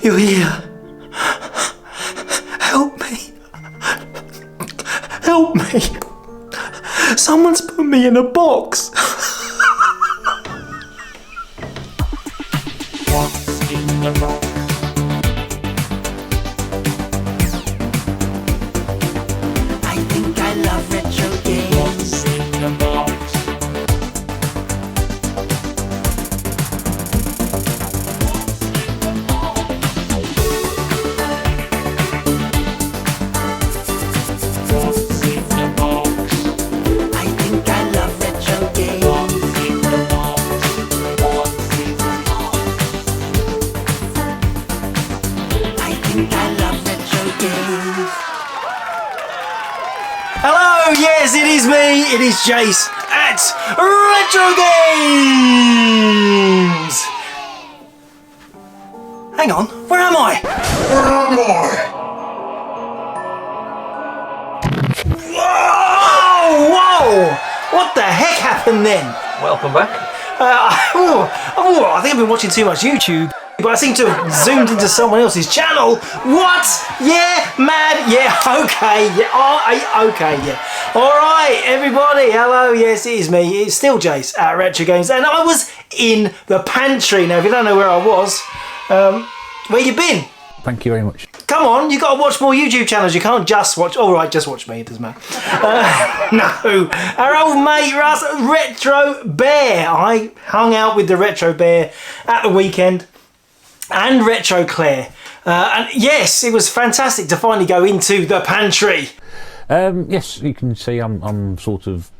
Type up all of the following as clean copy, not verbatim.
you're here. Help me. Help me. Someone's put me in a box. What's in the box? I think I love retro games. What's in the box? What's in the box? I think I love retro games. What's in the box? What's in the box? I think I love retro games. Hello, yes, it is me. It is Jace at Retrogames. Hang on, where am I? Whoa! What the heck happened then? Welcome back. I think I've been watching too much YouTube, but I seem to have zoomed into someone else's channel. What? Yeah, mad. Yeah, okay. Yeah, okay. Yeah. All right, everybody. Hello. Yes, it is me. It's still Jace at Retrogames, and I was in the pantry. Now, if you don't know where I was, where you been? Thank you very much. Come on, you got to watch more YouTube channels. You can't just watch. All right, just watch me. It doesn't matter. No, our old mate Russ, Retro Bear. I hung out with the Retro Bear at the weekend, and Retro Claire. And yes, it was fantastic to finally go into the pantry. Yes, you can see I'm sort of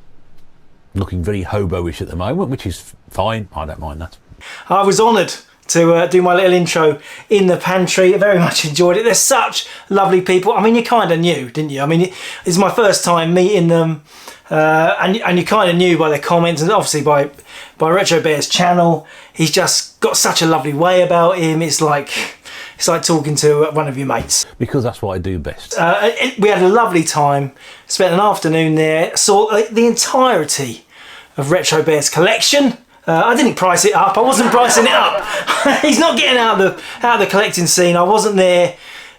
looking very hobo-ish at the moment, which is fine. I don't mind that. I was honoured to do my little intro in the pantry. I very much enjoyed it. They're such lovely people. I mean, you kind of knew, didn't you? I mean, it's my first time meeting them, and you kind of knew by their comments, and obviously by Retro Bear's channel. He's just got such a lovely way about him. It's like talking to one of your mates. Because that's what I do best. We had a lovely time. Spent an afternoon there. Saw the entirety of Retro Bear's collection. I didn't price it up. I wasn't pricing it up. He's not getting out of the collecting scene. I wasn't there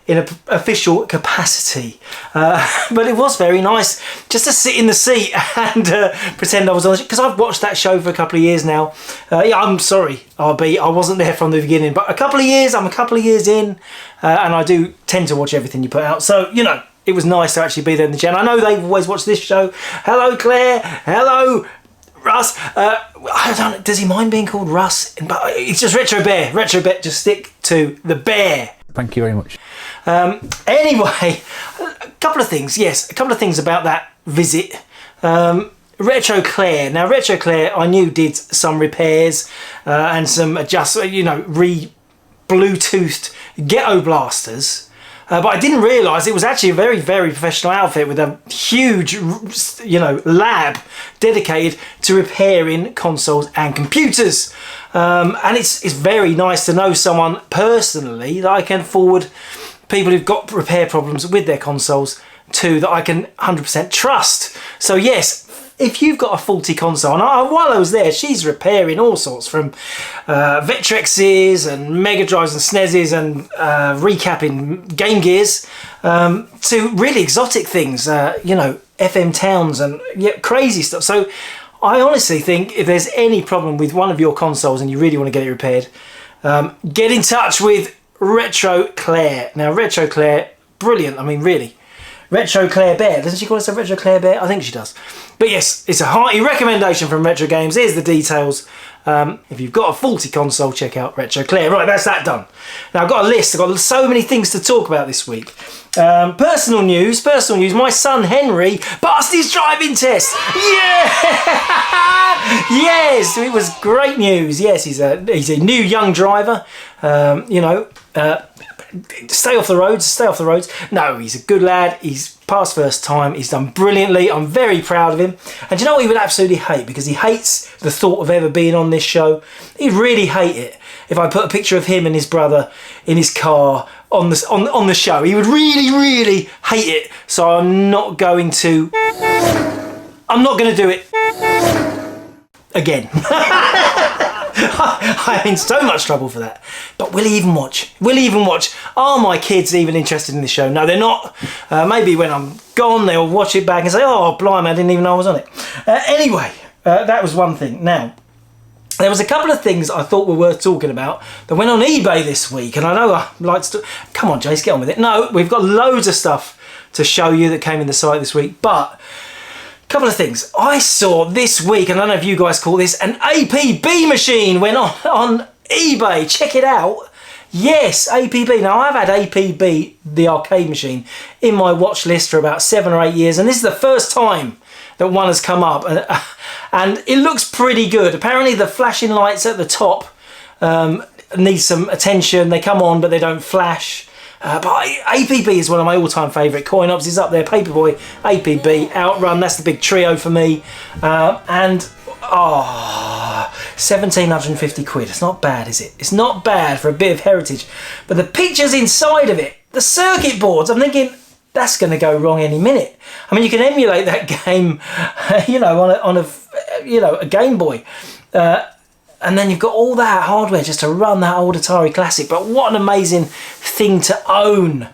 in an official capacity, but it was very nice just to sit in the seat and pretend I was on, because I've watched that show for a couple of years now. Yeah, I'm sorry, RB, I wasn't there from the beginning, but I'm a couple of years in, and I do tend to watch everything you put out. So you know, it was nice to actually be there in the channel. I know they've always watched this show. Hello, Claire. Hello, Russ. I don't. Does he mind being called Russ? But it's just Retro Bear. Retro Bear. Just stick to the bear. Thank you very much. Anyway, a couple of things. Yes, a couple of things about that visit. Retro Claire. Now, Retro Claire, I knew did some repairs and some adjustments. You know, re-Bluetoothed ghetto blasters. But I didn't realise it was actually a very, very professional outfit with a huge, lab dedicated to repairing consoles and computers. And it's very nice to know someone personally that I can forward people who've got repair problems with their consoles to, that I can 100% trust. So yes, if you've got a faulty console, and while I was there, she's repairing all sorts from Vectrexes and Mega Drives and SNESes and recapping Game Gears to really exotic things, FM Towns and crazy stuff. So I honestly think if there's any problem with one of your consoles and you really want to get it repaired, get in touch with Retro Claire. Now, Retro Claire, brilliant. I mean, really. Retro Claire Bear. Doesn't she call herself Retro Claire Bear? I think she does. But yes, it's a hearty recommendation from Retro Games. Here's the details. If you've got a faulty console, check out Retro Claire. Right, that's that done. Now, I've got a list. I've got so many things to talk about this week. Personal news. My son Henry passed his driving test. Yeah! Yes, it was great news. Yes, he's a new young driver. Stay off the roads. No, he's a good lad. He's passed first time. He's done brilliantly. I'm very proud of him. And do you know what he would absolutely hate? Because he hates the thought of ever being on this show. He'd really hate it if I put a picture of him and his brother in his car on the show. He would really, really hate it. So I'm not going to do it again. I in so much trouble for that. But we'll even watch. We'll even watch. Are my kids even interested in the show? No, they're not. Maybe when I'm gone, they'll watch it back and say, oh, blimey, I didn't even know I was on it. Anyway, that was one thing. Now, there was a couple of things I thought were worth talking about that went on eBay this week. And I know I like to... Come on, Jace, get on with it. No, we've got loads of stuff to show you that came in the site this week. But... couple of things. I saw this week, and I don't know if you guys call this, an APB machine went on eBay. Check it out. Yes, APB. Now, I've had APB, the arcade machine, in my watch list for about 7 or 8 years, and this is the first time that one has come up, and it looks pretty good. Apparently, the flashing lights at the top need some attention. They come on, but they don't flash. But APB is one of my all-time favourite. Coin-Ops is up there. Paperboy, APB, Outrun, that's the big trio for me. And, 1,750 quid. It's not bad, is it? It's not bad for a bit of heritage. But the pictures inside of it, the circuit boards, I'm thinking, that's going to go wrong any minute. I mean, you can emulate that game, you know, on a Game Boy. And then you've got all that hardware just to run that old Atari Classic. But what an amazing thing to own.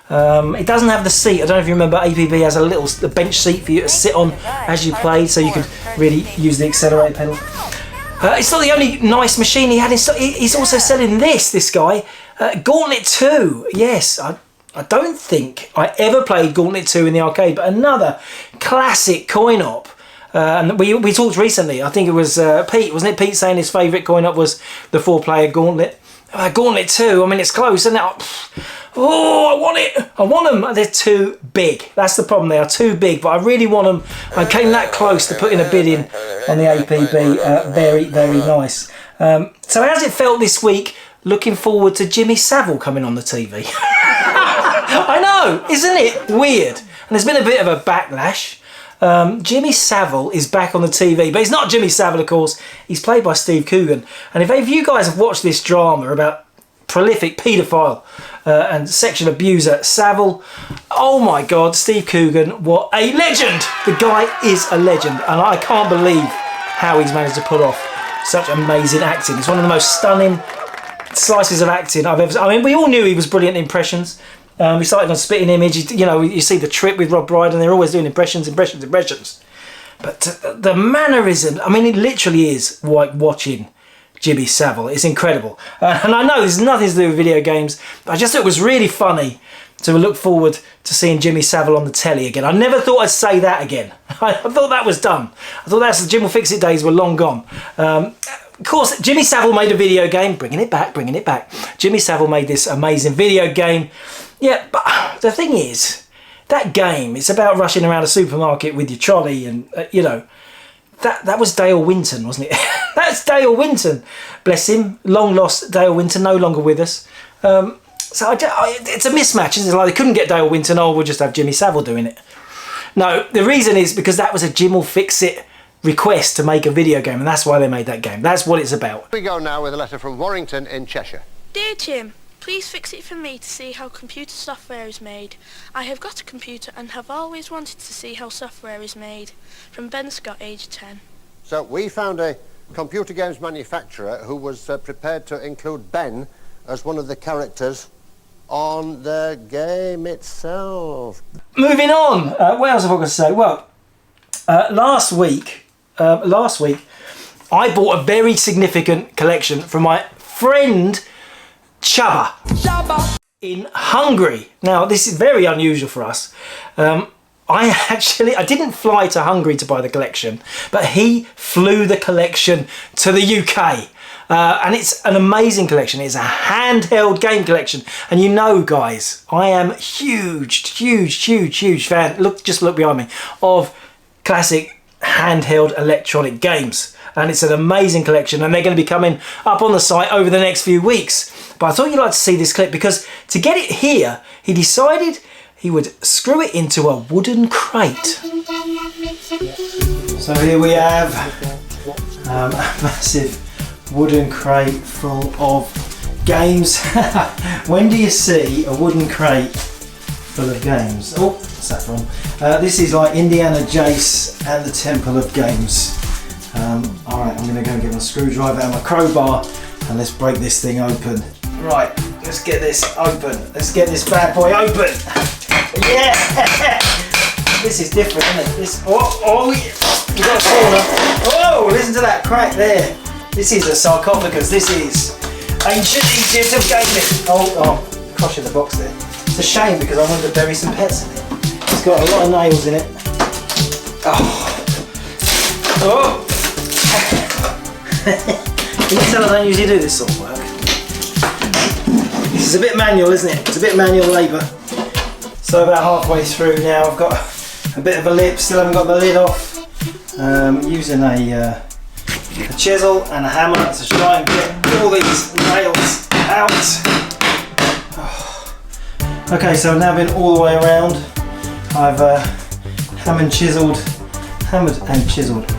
It doesn't have the seat. I don't know if you remember, APB has a bench seat for you to sit on as you play, so you could really use the accelerator pedal. It's not the only nice machine he had. He's also selling this guy, Gauntlet 2. Yes, I don't think I ever played Gauntlet 2 in the arcade, but another classic coin-op. And we talked recently, I think it was Pete, wasn't it? Pete saying his favourite coin-op was the 4-player Gauntlet. Gauntlet 2, I mean, it's close, isn't it? Oh, I want it! I want them! They're too big. That's the problem, they are too big, but I really want them. I came that close to putting a bid in on the APB. Very, very nice. So how's it felt this week, looking forward to Jimmy Savile coming on the TV? I know, isn't it weird? And there's been a bit of a backlash. Jimmy Savile is back on the TV, but he's not Jimmy Savile, of course. He's played by Steve Coogan. And if you guys have watched this drama about prolific paedophile and sexual abuser Savile, oh my God, Steve Coogan, what a legend! The guy is a legend, and I can't believe how he's managed to pull off such amazing acting. It's one of the most stunning slices of acting I've ever seen. I mean, we all knew he was brilliant in impressions. We started on Spitting Image, you know, you see The Trip with Rob Brydon, they're always doing impressions. But the mannerism, I mean, it literally is like watching Jimmy Savile. It's incredible. And I know there's nothing to do with video games, but I just thought it was really funny to look forward to seeing Jimmy Savile on the telly again. I never thought I'd say that again. I thought that was done. I thought that's the Jim will fix it days were long gone. Of course, Jimmy Savile made a video game, bringing it back. Jimmy Savile made this amazing video game. Yeah, but the thing is, that game, it's about rushing around a supermarket with your trolley and, you know, that was Dale Winton, wasn't it? That's Dale Winton. Bless him. Long lost Dale Winton, no longer with us. So it's a mismatch, isn't it? Like they couldn't get Dale Winton, oh, we'll just have Jimmy Savile doing it. No, the reason is because that was a Jim will fix it request to make a video game, and that's why they made that game. That's what it's about. We go now with a letter from Warrington in Cheshire. Dear Jim, please fix it for me to see how computer software is made. I have got a computer and have always wanted to see how software is made. From Ben Scott, age 10. So we found a computer games manufacturer who was prepared to include Ben as one of the characters on the game itself. Moving on, what else have I got to say? Well, last week, I bought a very significant collection from my friend Chaba in Hungary. Now, this is very unusual for us. I didn't fly to Hungary to buy the collection, but he flew the collection to the UK. And it's an amazing collection. It's a handheld game collection. And you know, guys, I am huge fan, just look behind me, of classic handheld electronic games. And it's an amazing collection, and they're going to be coming up on the site over the next few weeks. But I thought you'd like to see this clip, because to get it here, he decided he would screw it into a wooden crate. So here we have a massive wooden crate full of games. When do you see a wooden crate full of games? Oh, what's that from? This is like Indiana Jace and the Temple of Games. Alright, I'm going to go and get my screwdriver and my crowbar and let's break this thing open. Right, let's get this open. Let's get this bad boy open. Yeah! This is different, isn't it? This, oh, you got a corner. Oh, listen to that crack there. This is a sarcophagus. This is ancient Egypt of gaming. Oh, crushing the box there. It's a shame because I wanted to bury some pets in it. It's got a lot of nails in it. Oh. Can you tell I don't usually do this sort of work? This is a bit manual, isn't it? It's a bit manual labour. So about halfway through now, I've got a bit of a lip, still haven't got the lid off. Using a chisel and a hammer to try and get all these nails out. Okay, so I've now been all the way around. I've hammered and chiseled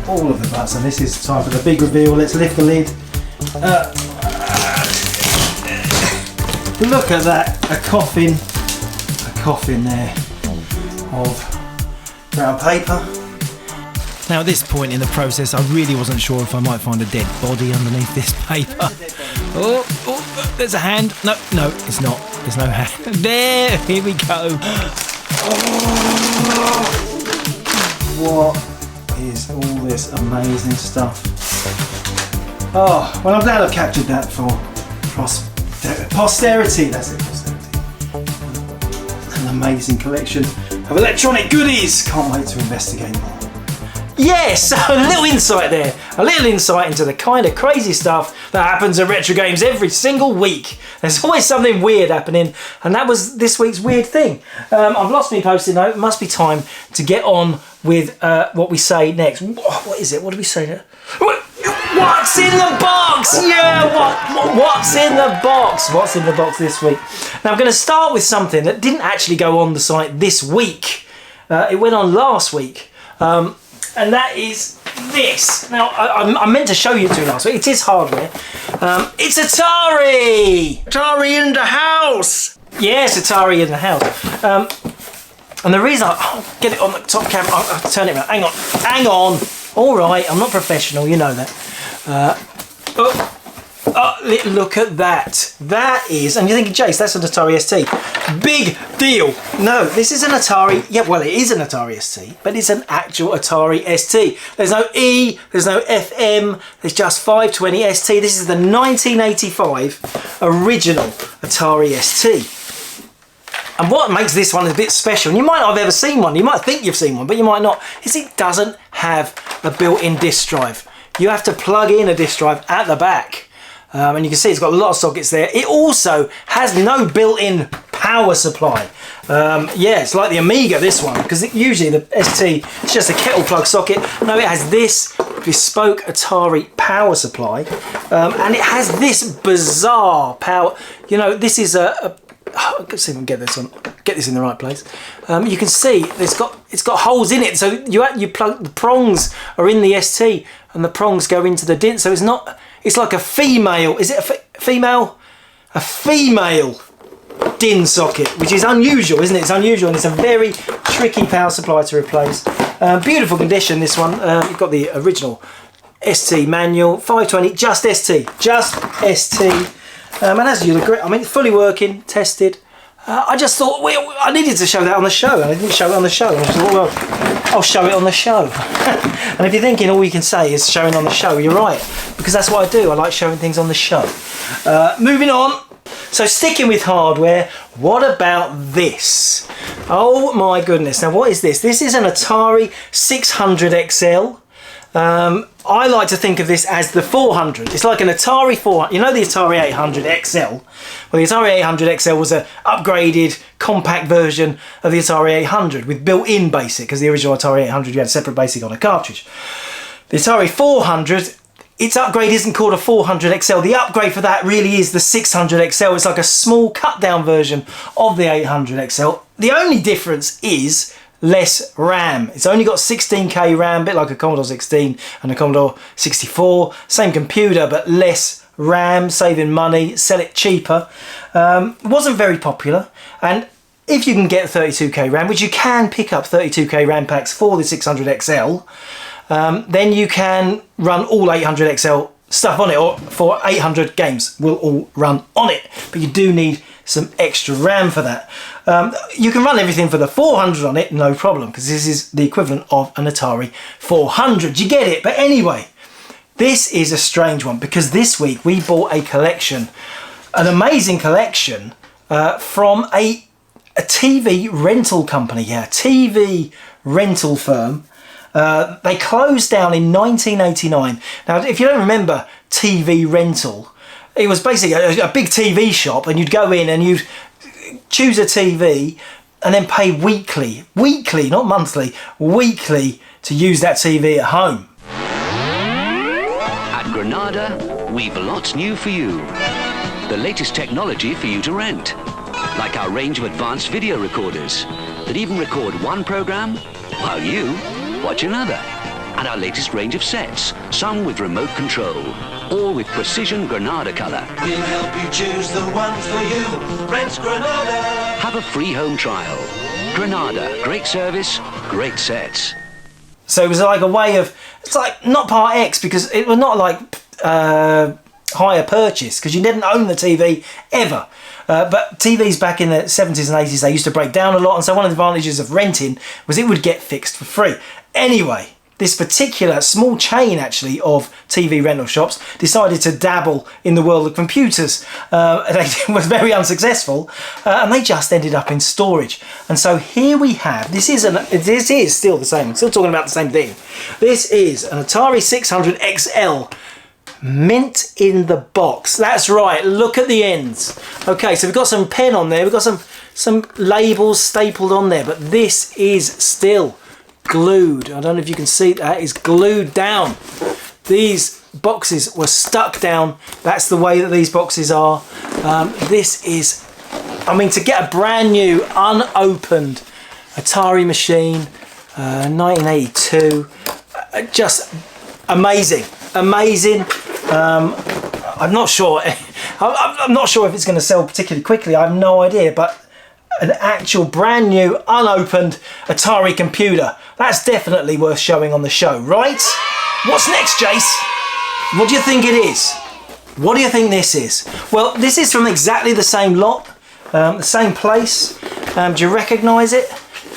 all of the butts, and this is time for the big reveal. Let's lift the lid. Look at that, a coffin there of brown paper. Now at this point in the process, I really wasn't sure if I might find a dead body underneath this paper. Oh, there's a hand. No, it's not. There's no hand. There, here we go. What is all this amazing stuff? Oh, well, I'm glad I've captured that for posterity. That's it, posterity. An amazing collection of electronic goodies. Can't wait to investigate more. Yes, a little insight there. A little insight into the kind of crazy stuff that happens at Retrogames every single week. There's always something weird happening, and that was this week's weird thing. I've lost my post-it note. It must be time to get on with what we say next. What is it? What do we say now? What's in the box? Yeah, what's in the box? What's in the box this week? Now I'm going to start with something that didn't actually go on the site this week. It went on last week. And that is this. Now, I meant to show you two last week. It is hardware. It's Atari! Atari in the house! Yes, Atari in the house. And the reason I'll get it on the top camera, I'll turn it around. Hang on. All right, I'm not professional, you know that. Look at that. That is, and you're thinking, Jace, that's an Atari ST. Big deal. No, this is an Atari, yeah, well, it is an Atari ST, but it's an actual Atari ST. There's no E, there's no FM, there's just 520 ST. This is the 1985 original Atari ST. And what makes this one a bit special, and you might not have ever seen one, you might think you've seen one, but you might not, is it doesn't have a built-in disk drive. You have to plug in a disk drive at the back. And you can see it's got a lot of sockets there. It also has no built-in power supply. Yeah, it's like the Amiga, this one, because usually the ST is just a kettle plug socket. No, it has this bespoke Atari power supply, and it has this bizarre power. You know, this is let's see if I can get this on. Get this in the right place. You can see it's got holes in it, so you plug the prongs are in the ST, and the prongs go into the DIN. So it's not. It's like a female. Is it a female? A female DIN socket, which is unusual, isn't it? It's unusual, and it's a very tricky power supply to replace. Beautiful condition, this one. You've got the original ST manual, 520, just ST. And as you'll agree, I mean, fully working, tested. I just thought, well, I needed to show that on the show, and I didn't show it on the show. And I just thought, well, I'll show it on the show. And if you're thinking all you can say is showing on the show, you're right, because that's what I do. I like showing things on the show. Moving on. So sticking with hardware, what about this? Oh my goodness. Now what is this? This is an Atari 600 XL. I like to think of this as the 400. It's like an Atari 400. You know the Atari 800 XL? Well, the Atari 800 XL was an upgraded, compact version of the Atari 800 with built-in BASIC, because the original Atari 800 you had separate BASIC on a cartridge. The Atari 400, its upgrade isn't called a 400 XL. The upgrade for that really is the 600 XL. It's like a small cut-down version of the 800 XL. The only difference is less RAM. It's only got 16K RAM, a bit like a Commodore 16 and a Commodore 64. Same computer, but less RAM, saving money, sell it cheaper. It wasn't very popular, and if you can get 32K RAM, which you can pick up 32K RAM packs for the 600 XL, then you can run all 800 XL stuff on it, or for 800 games will all run on it, but you do need some extra RAM for that. You can run everything for the 400 on it, no problem, because this is the equivalent of an Atari 400. You get it? But anyway, this is a strange one, because this week we bought a collection, an amazing collection from a TV rental company, TV rental firm. They closed down in 1989. Now, if you don't remember TV rental, it was basically a big TV shop, and you'd go in and you'd choose a TV and then pay weekly, not monthly, weekly, to use that TV at home. At Granada, we've lots new for you. The latest technology for you to rent. Like our range of advanced video recorders that even record one program while you watch another. And our latest range of sets, some with remote control, all with precision Granada colour. We'll help you choose the one for you. Rent Granada. Have a free home trial. Granada, great service, great sets. So it was like a way of, it's like not part X, because it was not like hire purchase, because you didn't own the TV ever. But TVs back in the 70s and 80s, they used to break down a lot, and so one of the advantages of renting was it would get fixed for free. Anyway, this particular small chain actually of TV rental shops decided to dabble in the world of computers. They was very unsuccessful, and they just ended up in storage. And so here we have, this is still the same, I'm still talking about the same thing. This is an Atari 600 XL, mint in the box. That's right, look at the ends. Okay, so we've got some pen on there, we've got some labels stapled on there, but this is still glued. I don't know if you can see that, it's glued down. These boxes were stuck down. That's the way that these boxes are. This is, I mean, to get a brand new unopened Atari machine, 1982, just amazing. I'm not sure if it's going to sell particularly quickly, I have no idea, but an actual brand new unopened Atari computer, that's definitely worth showing on the show, right? What's next, Jace? What do you think it is? What do you think this is? Well, this is from exactly the same lot, the same place. Do you recognise it?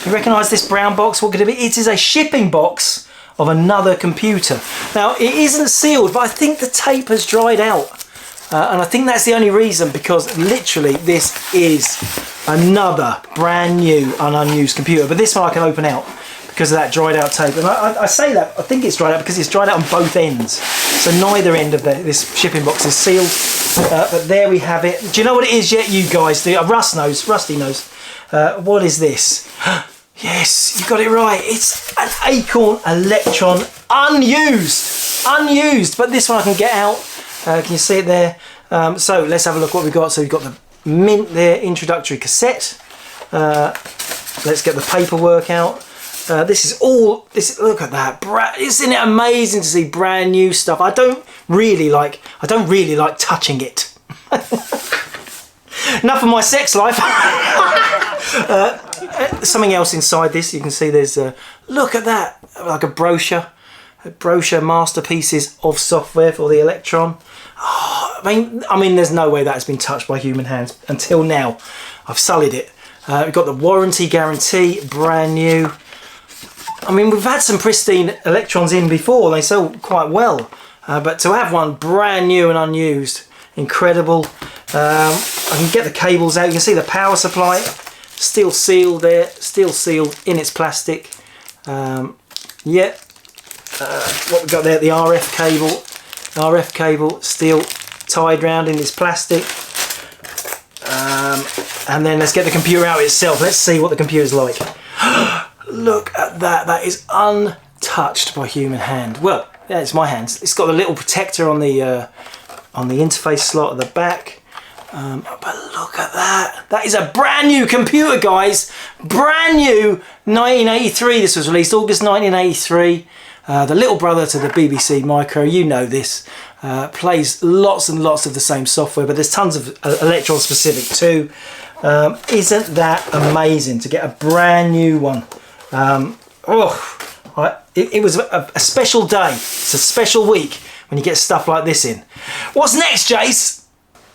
Do you recognise this brown box? What could it be? It is a shipping box of another computer. Now, it isn't sealed, but I think the tape has dried out. And I think that's the only reason, because literally this is another brand new and unused computer. But this one I can open out because of that dried out tape. And I say that, I think it's dried out because it's dried out on both ends. So neither end of this shipping box is sealed. But there we have it. Do you know what it is yet, you guys? Rusty knows. What is this? Yes, you got it right. It's an Acorn Electron unused. But this one I can get out. Can you see it there? So let's have a look what we've got. So we've got the mint there, introductory cassette. Let's get the paperwork out. Look at that. Isn't it amazing to see brand new stuff? I don't really like touching it. Enough of my sex life. Something else inside this, you can see there's look at that, like a brochure masterpieces of software for the Electron. Oh, I mean there's no way that has been touched by human hands until now. I've sullied it. We've got the warranty guarantee, brand new. I mean, we've had some pristine Electrons in before, they sell quite well, but to have one brand new and unused, incredible. I can get the cables out. You can see the power supply still sealed there, still sealed in its plastic. What we've got there, the RF cable still tied round in its plastic. And then let's get the computer out itself. Let's see what the computer's like. Look at that, that is untouched by human hand. Well, yeah, it's my hands. It's got a little protector on the interface slot at the back. But look at that. That is a brand new computer, guys. Brand new, 1983. This was released August 1983. The little brother to the BBC Micro, you know this. Plays lots and lots of the same software, but there's tons of Electron specific too. Isn't that amazing to get a brand new one? It was a special day. It's a special week when you get stuff like this in. What's next, Jace?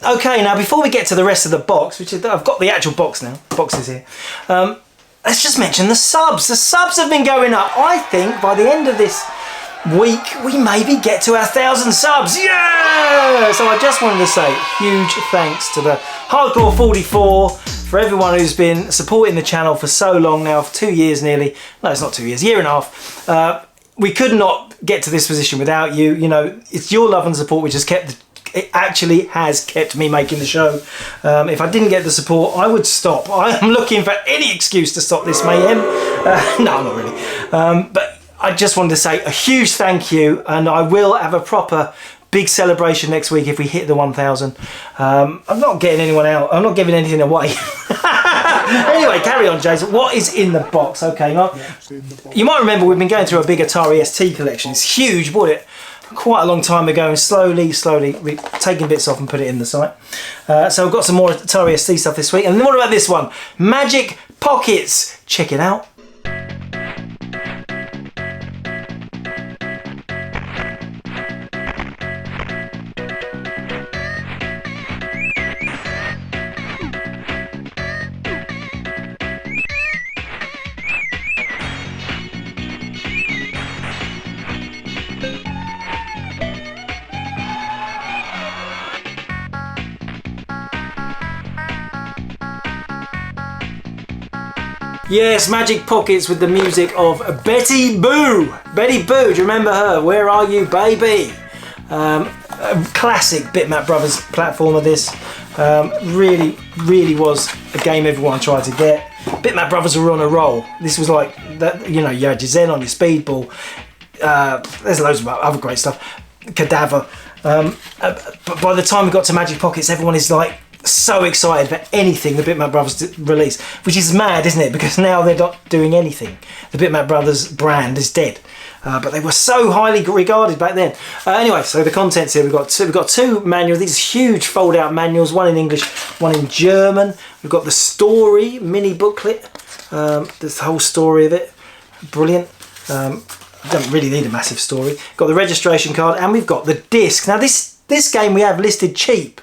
Okay, now before we get to the rest of the box, which is, I've got the actual box now, boxes here, let's just mention the subs. The subs have been going up. I think by the end of this week, we maybe get to 1,000 subs. Yeah! So I just wanted to say huge thanks to the Hardcore 44, for everyone who's been supporting the channel for so long now, for 2 years nearly. No, it's not 2 years, year and a half. We could not get to this position without you. You know, it's your love and support which has kept it actually has kept me making the show. If I didn't get the support, I would stop. I am looking for any excuse to stop this mayhem. No, not really. But I just wanted to say a huge thank you, and I will have a proper big celebration next week if we hit the 1,000. I'm not getting anyone out. I'm not giving anything away. Anyway, carry on, Jason. What is in the box? Okay, Mark. You might remember we've been going through a big Atari ST collection. It's huge. Bought it quite a long time ago, and slowly we're taking bits off and put it in the site. So I've got some more Atari ST stuff this week. And then what about this one? Magic Pockets. Check it out. Yes, Magic Pockets with the music of Betty Boo. Betty Boo, do you remember her? Where are you, baby? A classic Bitmap Brothers platformer, this. Really was a game everyone tried to get. Bitmap Brothers were on a roll. This was like, that. You know, you had your Xenon, your Speedball. There's loads of other great stuff. Cadaver. But by the time we got to Magic Pockets, everyone is like, so excited for anything the Bitmap Brothers release, which is mad, isn't it? Because now they're not doing anything. The Bitmap Brothers brand is dead, but they were so highly regarded back then. Anyway, so the contents here, we've got two manuals. These are huge fold-out manuals, one in English, one in German. We've got the story mini booklet, the whole story of it, brilliant. Don't really need a massive story. Got the registration card, and we've got the disc. Now this game we have listed cheap,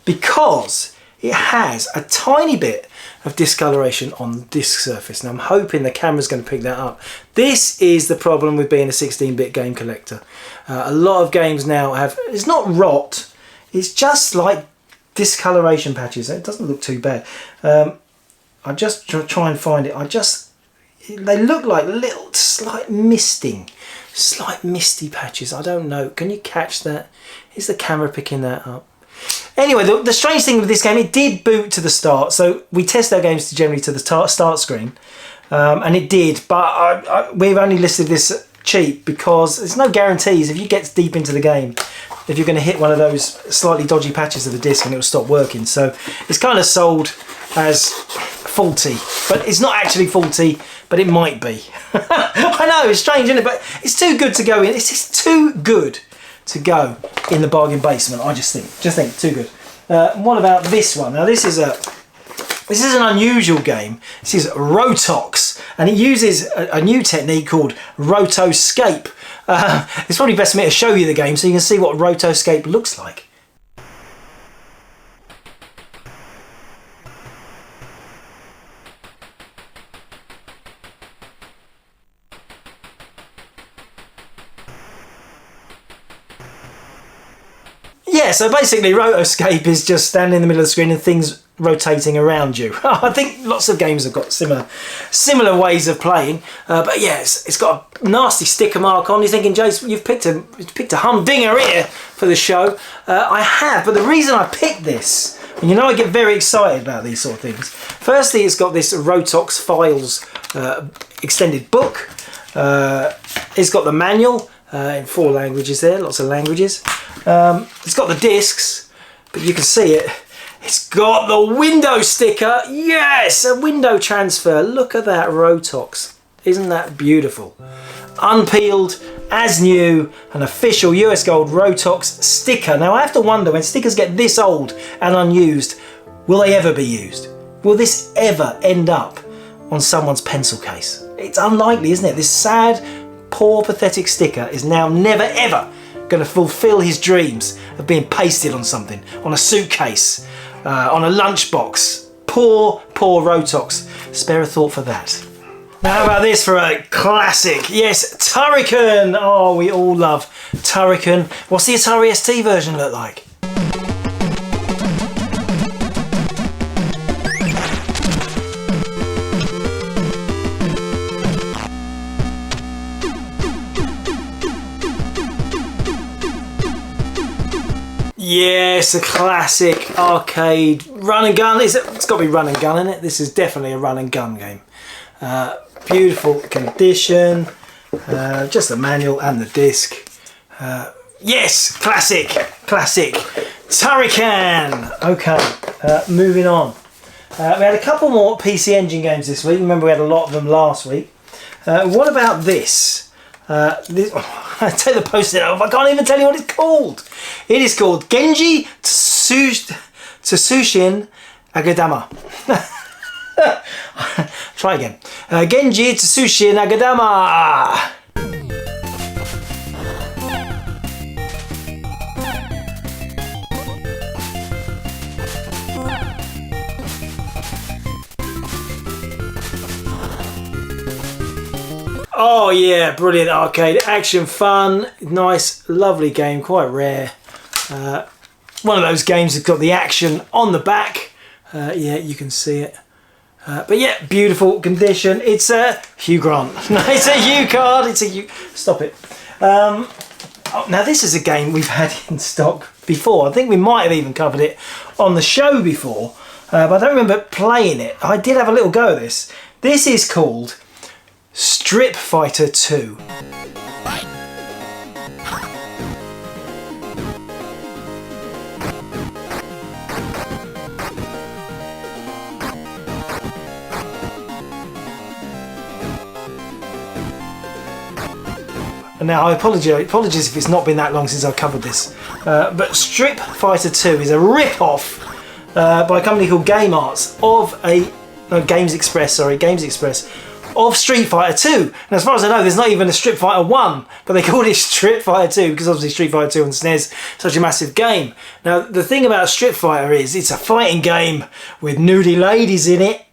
because it has a tiny bit of discoloration on the disc surface. Now I'm hoping the camera's going to pick that up. This is the problem with being a 16-bit game collector. A lot of games now have, it's not rot, it's just like discoloration patches. It doesn't look too bad. I just try and find it. They look like little slight misty patches. I don't know. Can you catch that? Is the camera picking that up? Anyway, the strange thing with this game, it did boot to the start. So we test our games generally to the start screen, and it did. But we've only listed this cheap because there's no guarantees if you get deep into the game if you're going to hit one of those slightly dodgy patches of the disc and it will stop working. So it's kind of sold as faulty, but it's not actually faulty, but it might be. I know, it's strange, isn't it? But it's too good to go in. It's just too good to go in the bargain basement. I just think too good. What about this one? Now this is an unusual game. This is Rotox, and it uses a new technique called Rotoscape. It's probably best for me to show you the game so you can see what Rotoscape looks like. Yeah, so basically Rotoscape is just standing in the middle of the screen and things rotating around you. I think lots of games have got similar ways of playing, but yeah, it's got a nasty sticker mark on. You're thinking, Jace, you've picked a humdinger here for the show. I have, but the reason I picked this, and you know I get very excited about these sort of things. Firstly, it's got this Rotox Files extended book. It's got the manual. In 4 languages there, lots of languages. It's got the discs, but you can see it. It's got the window sticker. Yes, a window transfer. Look at that Rotox. Isn't that beautiful? Unpeeled, as new, an official US Gold Rotox sticker. Now I have to wonder, when stickers get this old and unused, will they ever be used? Will this ever end up on someone's pencil case? It's unlikely, isn't it? This sad, poor, pathetic sticker is now never ever going to fulfill his dreams of being pasted on something, on a suitcase, on a lunchbox. Poor Rotox. Spare a thought for that. Now how about this for a classic? Yes, Turrican. Oh, we all love Turrican. What's the Atari ST version look like? Yes, a classic arcade run and gun. It's got to be run and gun, isn't it? This is definitely a run and gun game. Beautiful condition. Just the manual and the disc. Yes, classic. Turrican. Okay, moving on. We had a couple more PC Engine games this week. Remember we had a lot of them last week. What about this? I take the post-it off. I can't even tell you what it's called. It is called Genji Tsushin Agadama. Try again. Genji Tsushin Agadama. Oh yeah, brilliant arcade, action, fun, nice, lovely game, quite rare. One of those games that's got the action on the back. Yeah, you can see it. But yeah, beautiful condition. It's a Hugh Grant. No, it's a Hugh card. It's a Hugh. Stop it. Oh, now this is a game we've had in stock before. I think we might have even covered it on the show before, but I don't remember playing it. I did have a little go at this. This is called Strip Fighter 2. And now I apologise if it's not been that long since I covered this, but Strip Fighter 2 is a rip-off by a company called Game Arts of Games Express of Street Fighter 2. And as far as I know, there's not even a Street Fighter 1, but they called it Street Fighter 2 because obviously Street Fighter 2 on SNES, such a massive game. Now, the thing about Street Fighter is it's a fighting game with nudie ladies in it.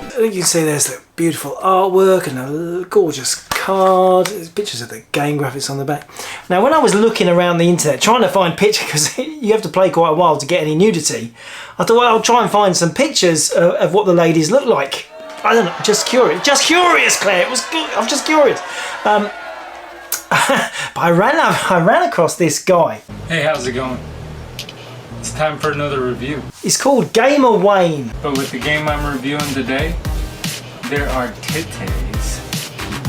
I think you can see there's the beautiful artwork and a gorgeous card. There's pictures of the game graphics on the back. Now, when I was looking around the internet trying to find pictures, because you have to play quite a while to get any nudity, I thought, well, I'll try and find some pictures of what the ladies look like. I don't know, just curious. Just curious, Claire. It was good. I'm just curious. But I ran across this guy. Hey, how's it going? It's time for another review. It's called Gamer Wayne. But with the game I'm reviewing today, there are titties,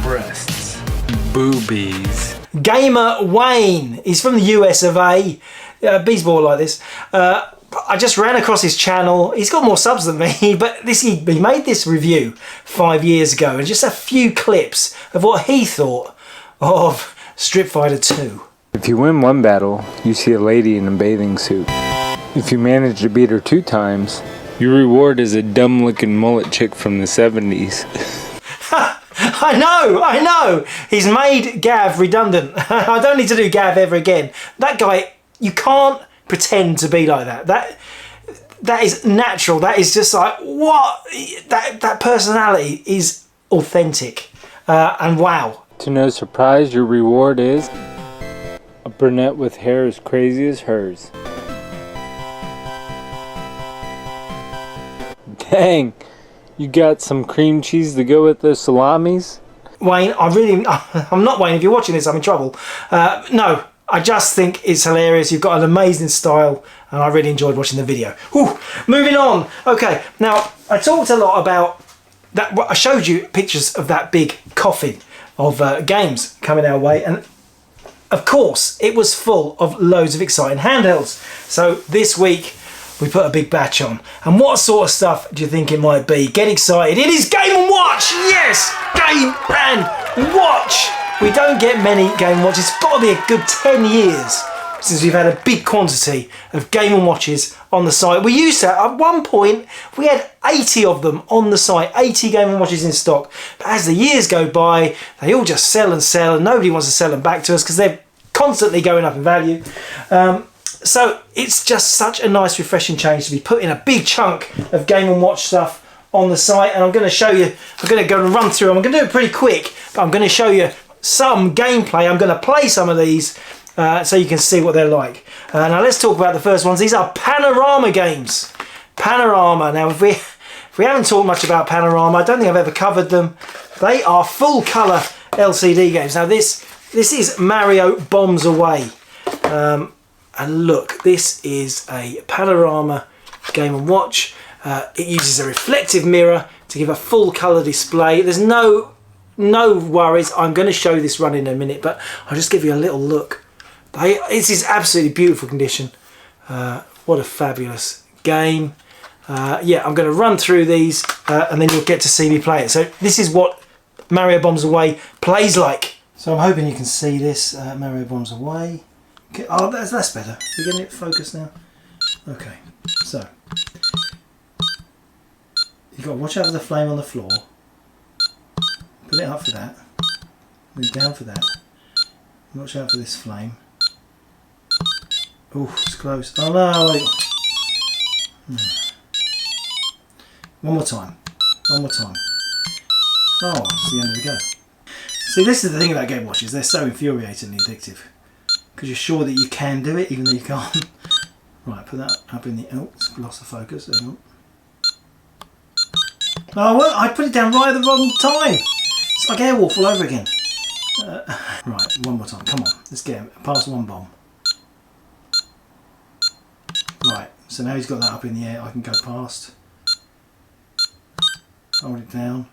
breasts, boobies. Gamer Wayne. He's from the US of A. Bees ball like this. I just ran across his channel. He's got more subs than me, but he made this review 5 years ago, and just a few clips of what he thought of Street Fighter 2. If you win one battle, you see a lady in a bathing suit. If you manage to beat her 2 times, your reward is a dumb-looking mullet chick from the 70s. I know! He's made Gav redundant. I don't need to do Gav ever again. That guy, you can't pretend to be like that. That is natural. That is just like, what? That personality is authentic. And wow. To no surprise, your reward is a brunette with hair as crazy as hers. Dang, you got some cream cheese to go with those salamis? Wayne, I'm not Wayne. If you're watching this, I'm in trouble. No, I just think it's hilarious. You've got an amazing style, and I really enjoyed watching the video. Whew, moving on. Okay, now I talked a lot about that. I showed you pictures of that big coffin of games coming our way, and of course, it was full of loads of exciting handhelds. So this week, we put a big batch on. And what sort of stuff do you think it might be? Get excited. It is Game & Watch! Yes! Game & Watch! We don't get many Game & Watches. It's got to be a good 10 years since we've had a big quantity of Game & Watches on the site. We used to, at one point, we had 80 of them on the site, 80 Game & Watches in stock. But as the years go by, they all just sell, and nobody wants to sell them back to us because they're constantly going up in value. So it's just such a nice, refreshing change to be putting a big chunk of Game & Watch stuff on the site. And I'm going to show you, I'm going to go and run through them. I'm going to do it pretty quick, but I'm going to show you some gameplay. I'm going to play some of these so you can see what they're like. Now let's talk about the first ones. These are Panorama games. Panorama. Now if we haven't talked much about Panorama, I don't think I've ever covered them. They are full colour LCD games. Now this is Mario Bombs Away. And look, this is a Panorama Game & Watch. It uses a reflective mirror to give a full colour display. There's no worries. I'm going to show this run in a minute, but I'll just give you a little look. This is absolutely beautiful condition. What a fabulous game. Yeah, I'm going to run through these and then you'll get to see me play it. So this is what Mario Bombs Away plays like. So I'm hoping you can see this, Mario Bombs Away. Okay. Oh, that's better. We're getting it focused now. Okay, so you've got to watch out for the flame on the floor. Put it up for that. Then down for that. Watch out for this flame. Oh, it's close. Oh no! One more time. One more time. Oh, it's the end of the go. See, this is the thing about Game Watches. They're so infuriatingly addictive. Because you're sure that you can do it, even though you can't. Right, put that up in the... Oh, it's lost the focus. Hang on. Oh, well, I put it down right at the wrong time. It's like Airwolf all over again. Right, one more time. Come on, let's get him past one bomb. Right, so now he's got that up in the air. I can go past. Hold it down.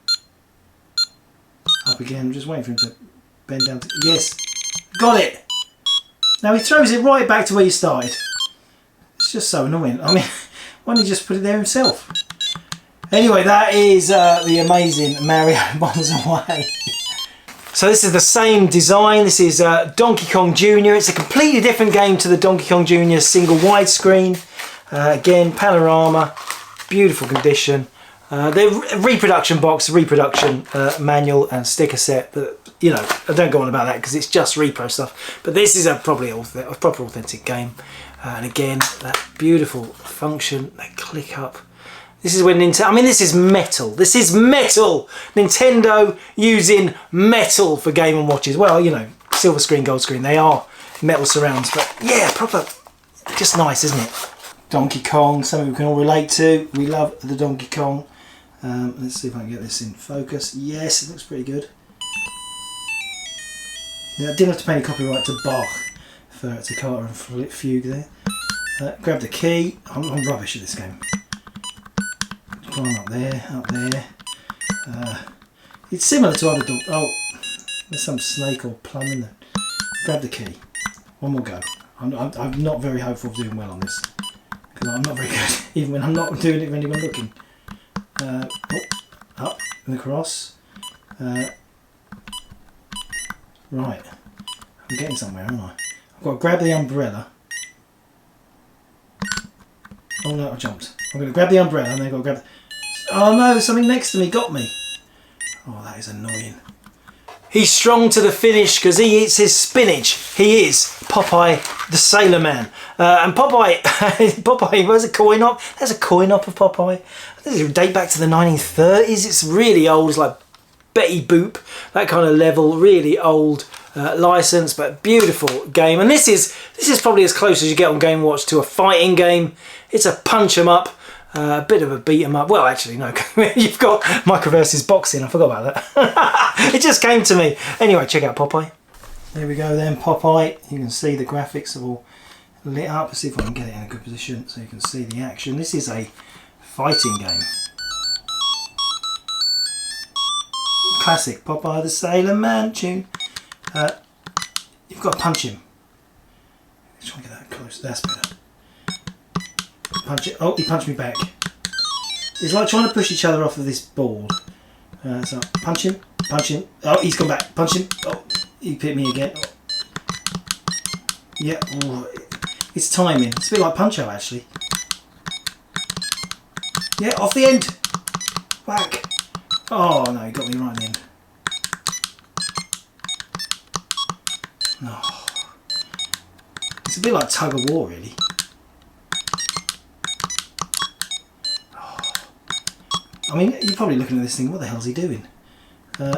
Up again. I'm just waiting for him to bend down. Yes, got it. Now he throws it right back to where you started. It's just so annoying. I mean, why don't he just put it there himself? Anyway, that is the amazing Mario Bombs Away. So this is the same design. This is Donkey Kong Jr. It's a completely different game to the Donkey Kong Jr. single widescreen. Again, Panorama, beautiful condition. The reproduction box, reproduction manual and sticker set. But, you know, I don't go on about that because it's just repro stuff. But this is probably a proper authentic game. And again, that beautiful function, that click up. This is when Nintendo, I mean, this is metal. This is metal! Nintendo using metal for Game & Watches. Well, you know, silver screen, gold screen, they are metal surrounds. But yeah, proper, just nice, isn't it? Donkey Kong, something we can all relate to. We love the Donkey Kong. Let's see if I can get this in focus. Yes, it looks pretty good. Yeah, I didn't have to pay any copyright to Bach for Toccata and Fugue there. Grab the key. I'm rubbish at this game. Climb up there. It's similar to other dog. Oh, there's some snake or plum in there. Grab the key. One more go. I'm not very hopeful of doing well on this because I'm not very good, even when I'm not doing it when anyone looking. Up and across. Right, I'm getting somewhere, aren't I? I've got to grab the umbrella. Oh no, I jumped. I'm going to grab the umbrella and then I've got to grab the... Oh no, something next to me got me. Oh, that is annoying. He's strong to the finish because he eats his spinach. He is Popeye the Sailor Man. And Popeye, Popeye, where's a coin op? There's a coin op of Popeye. This is date back to the 1930s. It's really old. It's like Betty Boop, that kind of level. Really old license, but beautiful game. And this is probably as close as you get on Game & Watch to a fighting game. It's a punch 'em up. A bit of a beat 'em up. Well, actually, no. You've got Micro versus Boxing. I forgot about that. It just came to me. Anyway, check out Popeye. There we go then, Popeye. You can see the graphics are all lit up. Let's see if I can get it in a good position so you can see the action. This is a fighting game. Classic Popeye the Sailor Man tune. You've got to punch him. Let's try and get that close. That's better. Punch it. Oh, he punched me back. It's like trying to push each other off of this ball. So punch him, punch him. Oh, he's gone back. Punch him. Oh, he hit me again. Oh. Yeah. Oh, It's timing. It's a bit like Punch-Out actually. Yeah, off the end. Whack. Oh no, he got me right at the end. No. It's a bit like tug of war really. Oh. I mean, you're probably looking at this thing, what the hell's he doing? I'm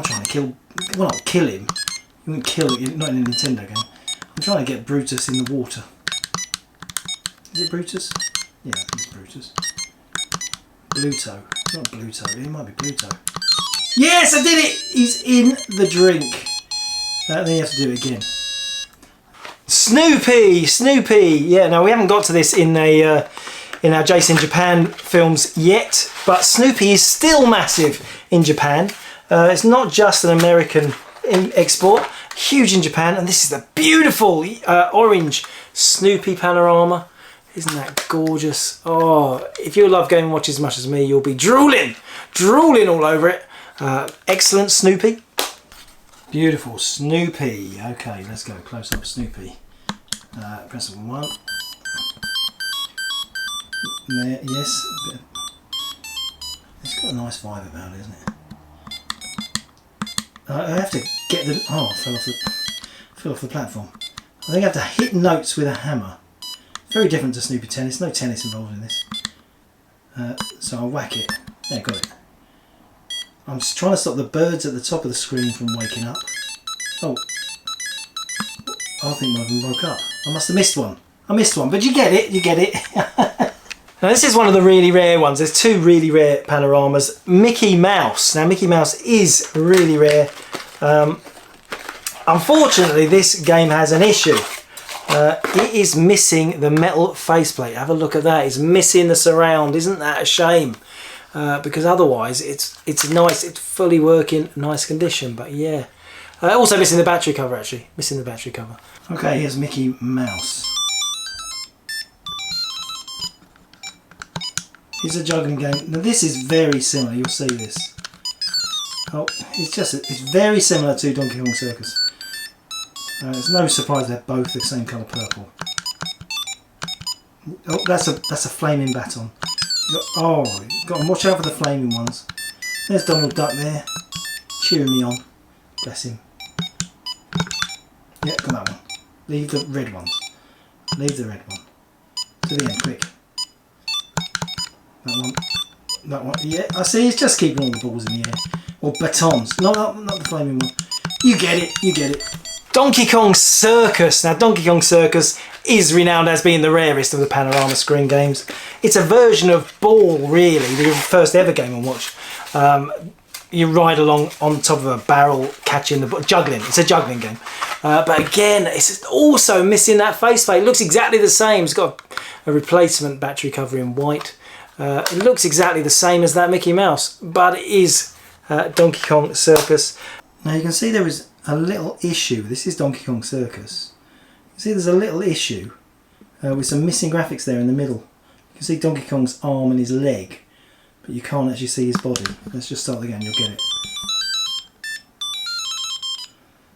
trying to kill, well not kill him. You wouldn't kill him, not in a Nintendo game. I'm trying to get Brutus in the water. Is it Brutus? Yeah, I think it's Brutus. Bluto. Not Bluto, it might be Bluto. Yes, I did it! He's in the drink. Then you have to do it again. Snoopy! Snoopy! Yeah, now we haven't got to this in our Jason Japan films yet, but Snoopy is still massive in Japan. It's not just an American export, huge in Japan, and this is the beautiful orange Snoopy panorama. Isn't that gorgeous? Oh, if you love Game & Watch as much as me, you'll be drooling all over it. Excellent Snoopy. Beautiful Snoopy. Okay, let's go close up Snoopy. Press 1. There, yes. It's got a nice vibe about it, isn't it? I have to get the... Oh, I fell off the platform. I think I have to hit notes with a hammer. Very different to Snoopy Tennis. No tennis involved in this. So I'll whack it. There, got it. I'm just trying to stop the birds at the top of the screen from waking up. Oh. I think one of them woke up. I must have missed one. I missed one, but you get it. You get it. Now this is one of the really rare ones. There's two really rare panoramas. Mickey Mouse. Now Mickey Mouse is really rare. Unfortunately this game has an issue. It is missing the metal faceplate. Have a look at that. It's missing the surround. Isn't that a shame? Because otherwise it's nice. It's fully working, nice condition. But yeah. Also missing the battery cover actually. Missing the battery cover. Okay, here's Mickey Mouse. It's a juggling game. Now this is very similar, you'll see this. Oh, it's very similar to Donkey Kong Circus. It's no surprise they're both the same colour purple. Oh, that's a flaming baton. You've got to watch out for the flaming ones. There's Donald Duck there, cheering me on. Bless him. Yeah, got that one. Leave the red ones. Leave the red one. To the end, quick. That one. That one. Yeah, I see. He's just keeping all the balls in the air. Or batons. No, not the flaming one. You get it. You get it. Donkey Kong Circus. Now, Donkey Kong Circus is renowned as being the rarest of the panorama screen games. It's a version of Ball, really, the first ever Game & Watch. You ride along on top of a barrel, catching the juggling. It's a juggling game. But again, it's also missing that faceplate. It looks exactly the same. It's got a replacement battery cover in white. It looks exactly the same as that Mickey Mouse, but it is Donkey Kong Circus. Now you can see there is a little issue. This is Donkey Kong Circus. You see there's a little issue with some missing graphics there in the middle. You can see Donkey Kong's arm and his leg, but you can't actually see his body. Let's just start again, you'll get it.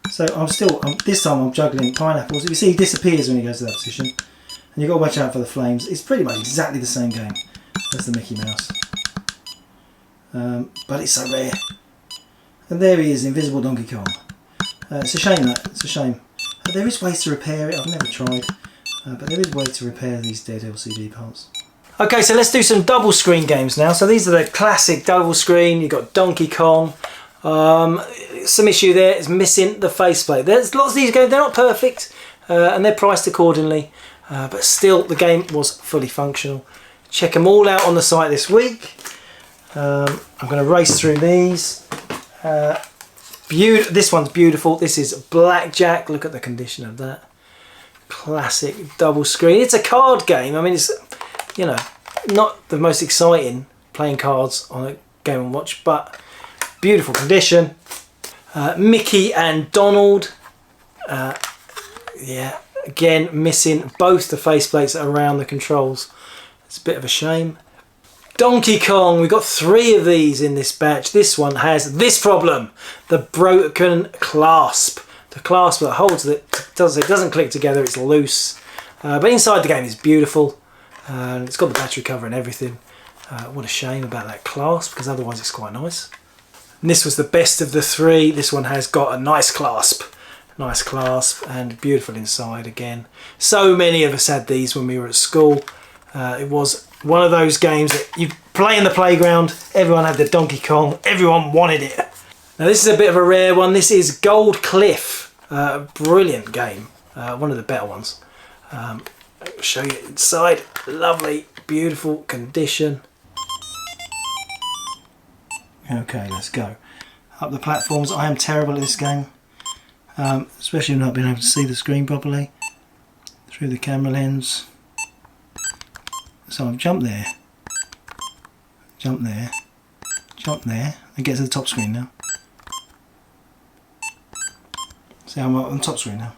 So this time I'm juggling pineapples. You see he disappears when he goes to that position. And you've got to watch out for the flames. It's pretty much exactly the same game as the Mickey Mouse. But it's so rare. And there he is, Invisible Donkey Kong. It's a shame that, it's a shame. There is ways to repair it, I've never tried. But there is ways to repair these dead LCD parts. Okay, so let's do some double screen games now. So these are the classic double screen. You've got Donkey Kong. Some issue there is missing the faceplate. There's lots of these games, they're not perfect, and they're priced accordingly. But still, the game was fully functional. Check them all out on the site this week. I'm going to race through these. This one's beautiful. This is Blackjack. Look at the condition of that. Classic double screen. It's a card game. I mean, it's, you know, not the most exciting playing cards on a Game & Watch, but beautiful condition. Mickey and Donald. Yeah, again, missing both the faceplates around the controls. It's a bit of a shame. Donkey Kong, we've got 3 of these in this batch. This one has this problem, the broken clasp. clasp that holds it doesn't click together, it's loose. But inside the game is beautiful. It's got the battery cover and everything. What a shame about that clasp, because otherwise it's quite nice. And this was the best of the three. This one has got a nice clasp and beautiful inside again. So many of us had these when we were at school. It was one of those games that you play in the playground, everyone had the Donkey Kong, everyone wanted it. Now this is a bit of a rare one. This is Gold Cliff. Brilliant game, one of the better ones. I'll show you inside. Lovely, beautiful condition. Okay, let's go. Up the platforms. I am terrible at this game, especially not being able to see the screen properly through the camera lens. So I've jumped there, jump there, jump there, and get to the top screen now. See, I'm on the top screen now.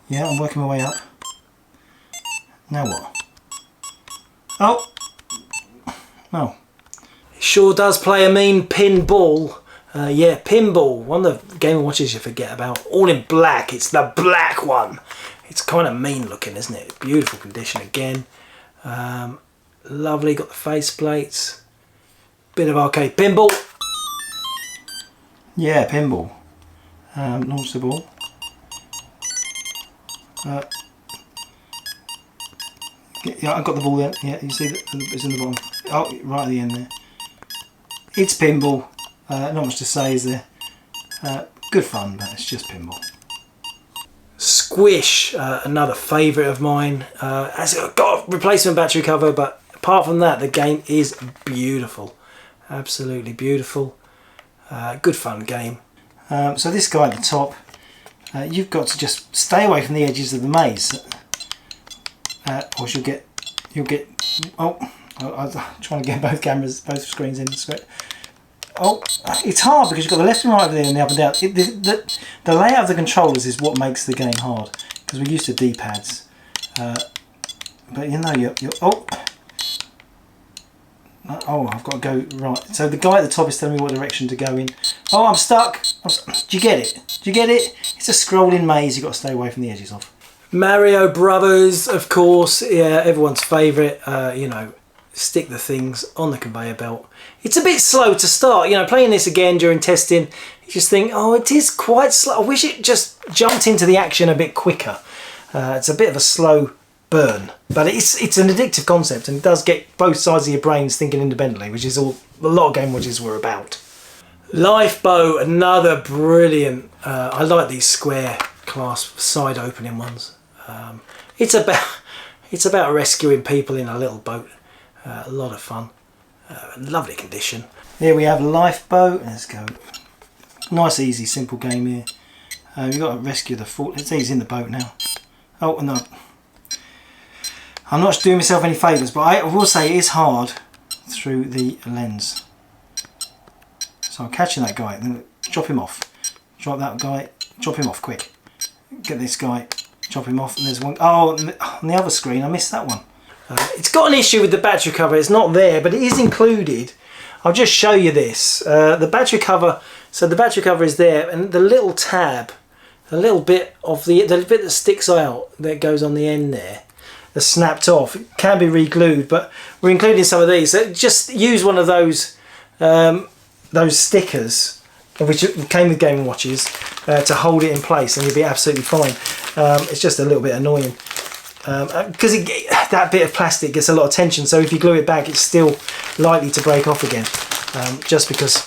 Yeah, I'm working my way up. Now what? Oh! Oh. It sure does play a mean pinball. Yeah, pinball. One of the Game & Watches you forget about. All in black. It's the black one. It's kind of mean looking, isn't it? Beautiful condition again. Lovely. Got the face plates. Bit of arcade pinball. Yeah, pinball. Launch the ball. Yeah, I got the ball there. Yeah, you see that it's in the bottom. Oh, right at the end there. It's pinball. Not much to say, is there? Good fun, but it's just pinball. Squish, another favourite of mine. Has got a replacement battery cover, but apart from that, the game is beautiful. Absolutely beautiful. Good fun game. So this guy at the top, you've got to just stay away from the edges of the maze, or you'll get. Oh, I'm trying to get both screens in. Oh, it's hard because you've got the left and right over there and the up and down. The layout of the controllers is what makes the game hard, because we're used to D-pads. But you know, you're oh, I've got to go right. So the guy at the top is telling me what direction to go in. Oh, I'm stuck. Do you get it? Do you get it? It's a scrolling maze. You've got to stay away from the edges of. Mario Brothers, of course. Yeah, everyone's favourite. You know, stick the things on the conveyor belt. It's a bit slow to start. You know, playing this again during testing, you just think, oh, it is quite slow. I wish it just jumped into the action a bit quicker. It's a bit of a slow burn, but it's an addictive concept, and it does get both sides of your brains thinking independently, which is all a lot of Game Watches were about. Lifeboat, another brilliant. I like these square clasp side opening ones. It's about rescuing people in a little boat. A lot of fun. Lovely condition. Here we have Lifeboat. Let's go. Nice, easy, simple game here. You've got to rescue the fort. He's in the boat now. Oh no. I'm not doing myself any favours, but I will say it is hard through the lens. So I'm catching that guy, then chop him off. Drop that guy, chop him off quick. Get this guy, chop him off, and there's one. Oh, on the other screen, I missed that one. It's got an issue with the battery cover, it's not there, but it is included. I'll just show you this. The battery cover, so the battery cover is there, and the little tab, a little bit of the bit that sticks out, that goes on the end there, that's snapped off. It can be re-glued, but we're including some of these. So just use one of those stickers, which came with Game & Watches, to hold it in place, and you'll be absolutely fine. It's just a little bit annoying. Because that bit of plastic gets a lot of tension, so if you glue it back, it's still likely to break off again, just because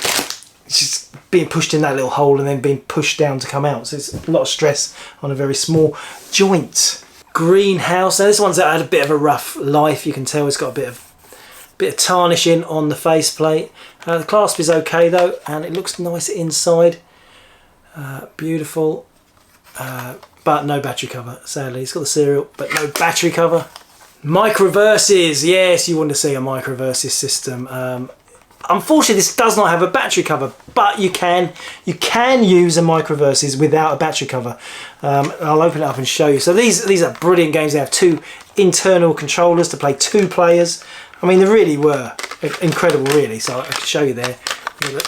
it's just being pushed in that little hole and then being pushed down to come out. So it's a lot of stress on a very small joint. Greenhouse. Now this one's had a bit of a rough life. You can tell it's got a bit of tarnishing on the faceplate. The clasp is okay though, and it looks nice inside. Beautiful. But no battery cover, sadly. It's got the serial, but no battery cover. Microverses, yes, you want to see a microverses system. Unfortunately, this does not have a battery cover, but you can use a microverses without a battery cover. I'll open it up and show you. So these are brilliant games. They have two internal controllers to play two players. I mean, they really were incredible, really. So I can show you there.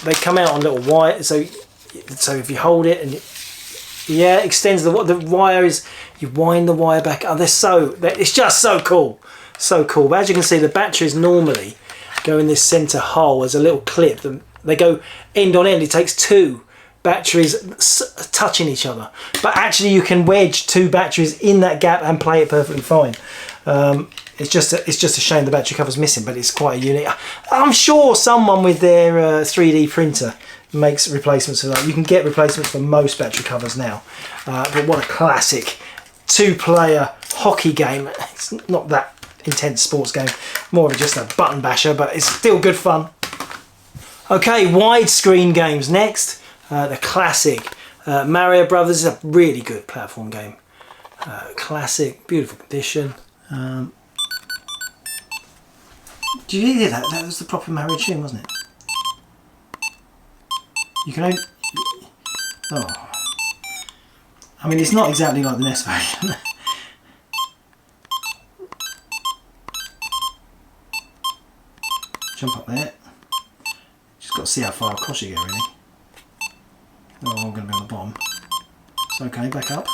They come out on little wire, so if you hold it and it extends the wire is, you wind the wire back. Oh, it's just so cool, so cool. But as you can see, the batteries normally go in this center hole as a little clip. They go end on end. It takes two batteries touching each other, but actually you can wedge two batteries in that gap and play it perfectly fine. It's just a shame the battery cover's missing, but it's quite a unique. I'm sure someone with their 3D printer makes replacements for that. You can get replacements for most battery covers now, but what a classic two-player hockey game. It's not that intense sports game, more of just a button basher, but it's still good fun. Okay, widescreen games next. The classic Mario Brothers is a really good platform game. Classic, beautiful condition. Did you hear that? That was the proper Mario tune, wasn't it? You can only... Oh. I mean, it's not exactly like the NES version. Jump up there. Just got to see how far across you go, really. Oh, I'm going to be on the bottom. It's okay, back up.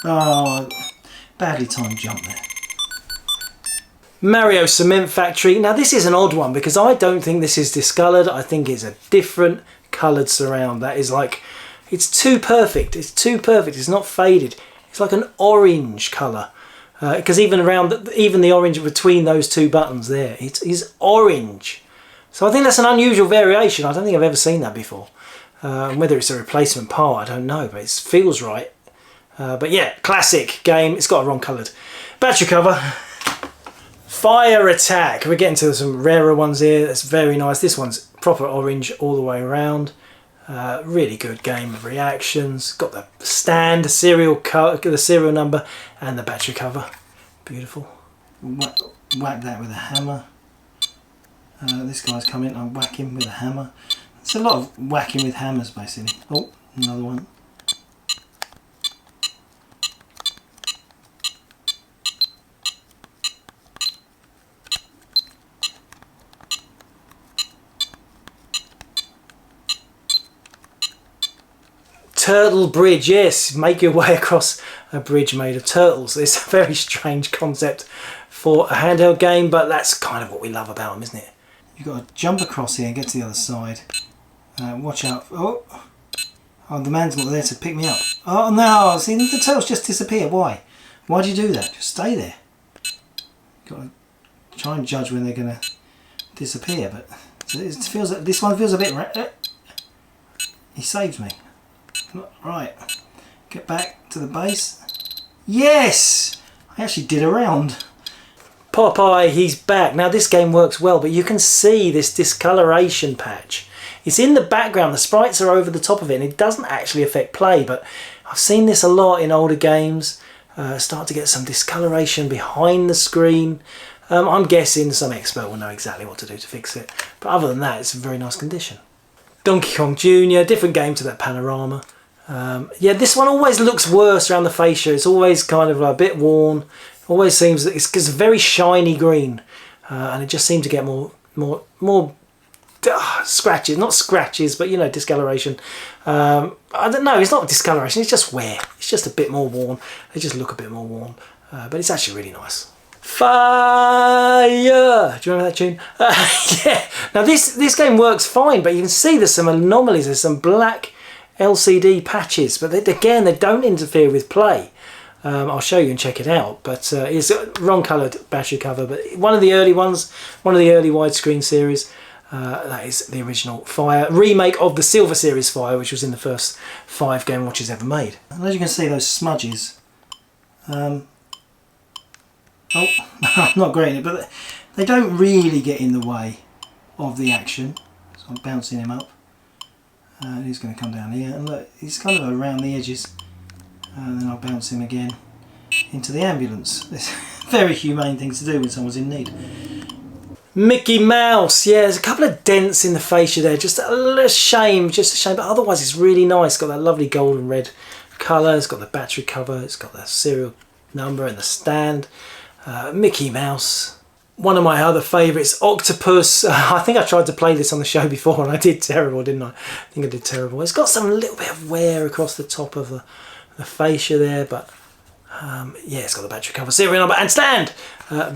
Oh, badly timed jump there. Mario Cement Factory. Now this is an odd one because I don't think this is discoloured. I think it's a different coloured surround. That is like, it's too perfect. It's too perfect. It's not faded. It's like an orange colour. Because even the orange between those two buttons there, it is orange. So I think that's an unusual variation. I don't think I've ever seen that before. Whether it's a replacement part, I don't know, but it feels right. But yeah, classic game. It's got a wrong coloured battery cover. Fire Attack. We're getting to some rarer ones here. That's very nice. This one's proper orange all the way around. Really good game of reactions. Got the stand, the serial number, and the battery cover. Beautiful. Whack that with a hammer. This guy's come in. I whack him with a hammer. It's a lot of whacking with hammers, basically. Oh, another one. Turtle bridge, yes, make your way across a bridge made of turtles. It's a very strange concept for a handheld game, but that's kind of what we love about them, isn't it? You've got to jump across here and get to the other side. Watch out. Oh, the man's not there to pick me up. Oh no, see, the turtles just disappear. Why? Why do you do that? Just stay there. You've got to try and judge when they're going to disappear, but it feels like this one feels a bit... He saves me. Right, get back to the base. Yes! I actually did a round. Popeye, he's back. Now this game works well, but you can see this discoloration patch. It's in the background, the sprites are over the top of it, and it doesn't actually affect play, but I've seen this a lot in older games. Start to get some discoloration behind the screen. I'm guessing some expert will know exactly what to do to fix it, but other than that, it's in very nice condition. Donkey Kong Jr., different game to that Panorama. Yeah, this one always looks worse around the fascia. It's always kind of a bit worn. Always seems that it's very shiny green, and it just seemed to get more scratches. Not scratches, but you know, discoloration. I don't know. It's not discoloration. It's just wear. It's just a bit more worn. They just look a bit more worn, but it's actually really nice. Fire! Do you remember that tune? Yeah. Now this game works fine, but you can see there's some anomalies. There's some black LCD patches, but again, they don't interfere with play. I'll show you and check it out, but it's a wrong coloured battery cover, but one of the early ones, one of the early widescreen series. That is the original Fire remake of the Silver Series Fire, which was in the first 5 Game & Watches ever made. And as you can see, those smudges. Oh, I'm not great at it, but they don't really get in the way of the action. So I'm bouncing him up. He's going to come down here, and look, he's kind of around the edges. And then I'll bounce him again into the ambulance. It's a very humane thing to do when someone's in need. Mickey Mouse, yeah, there's a couple of dents in the fascia there, just a shame, but otherwise it's really nice. It's got that lovely golden red colour, it's got the battery cover, it's got the serial number and the stand. Mickey Mouse. One of my other favourites, Octopus. I think I tried to play this on the show before and I did terrible, didn't I? I think I did terrible. It's got some little bit of wear across the top of the fascia there, but yeah, it's got the battery cover, serial number and stand.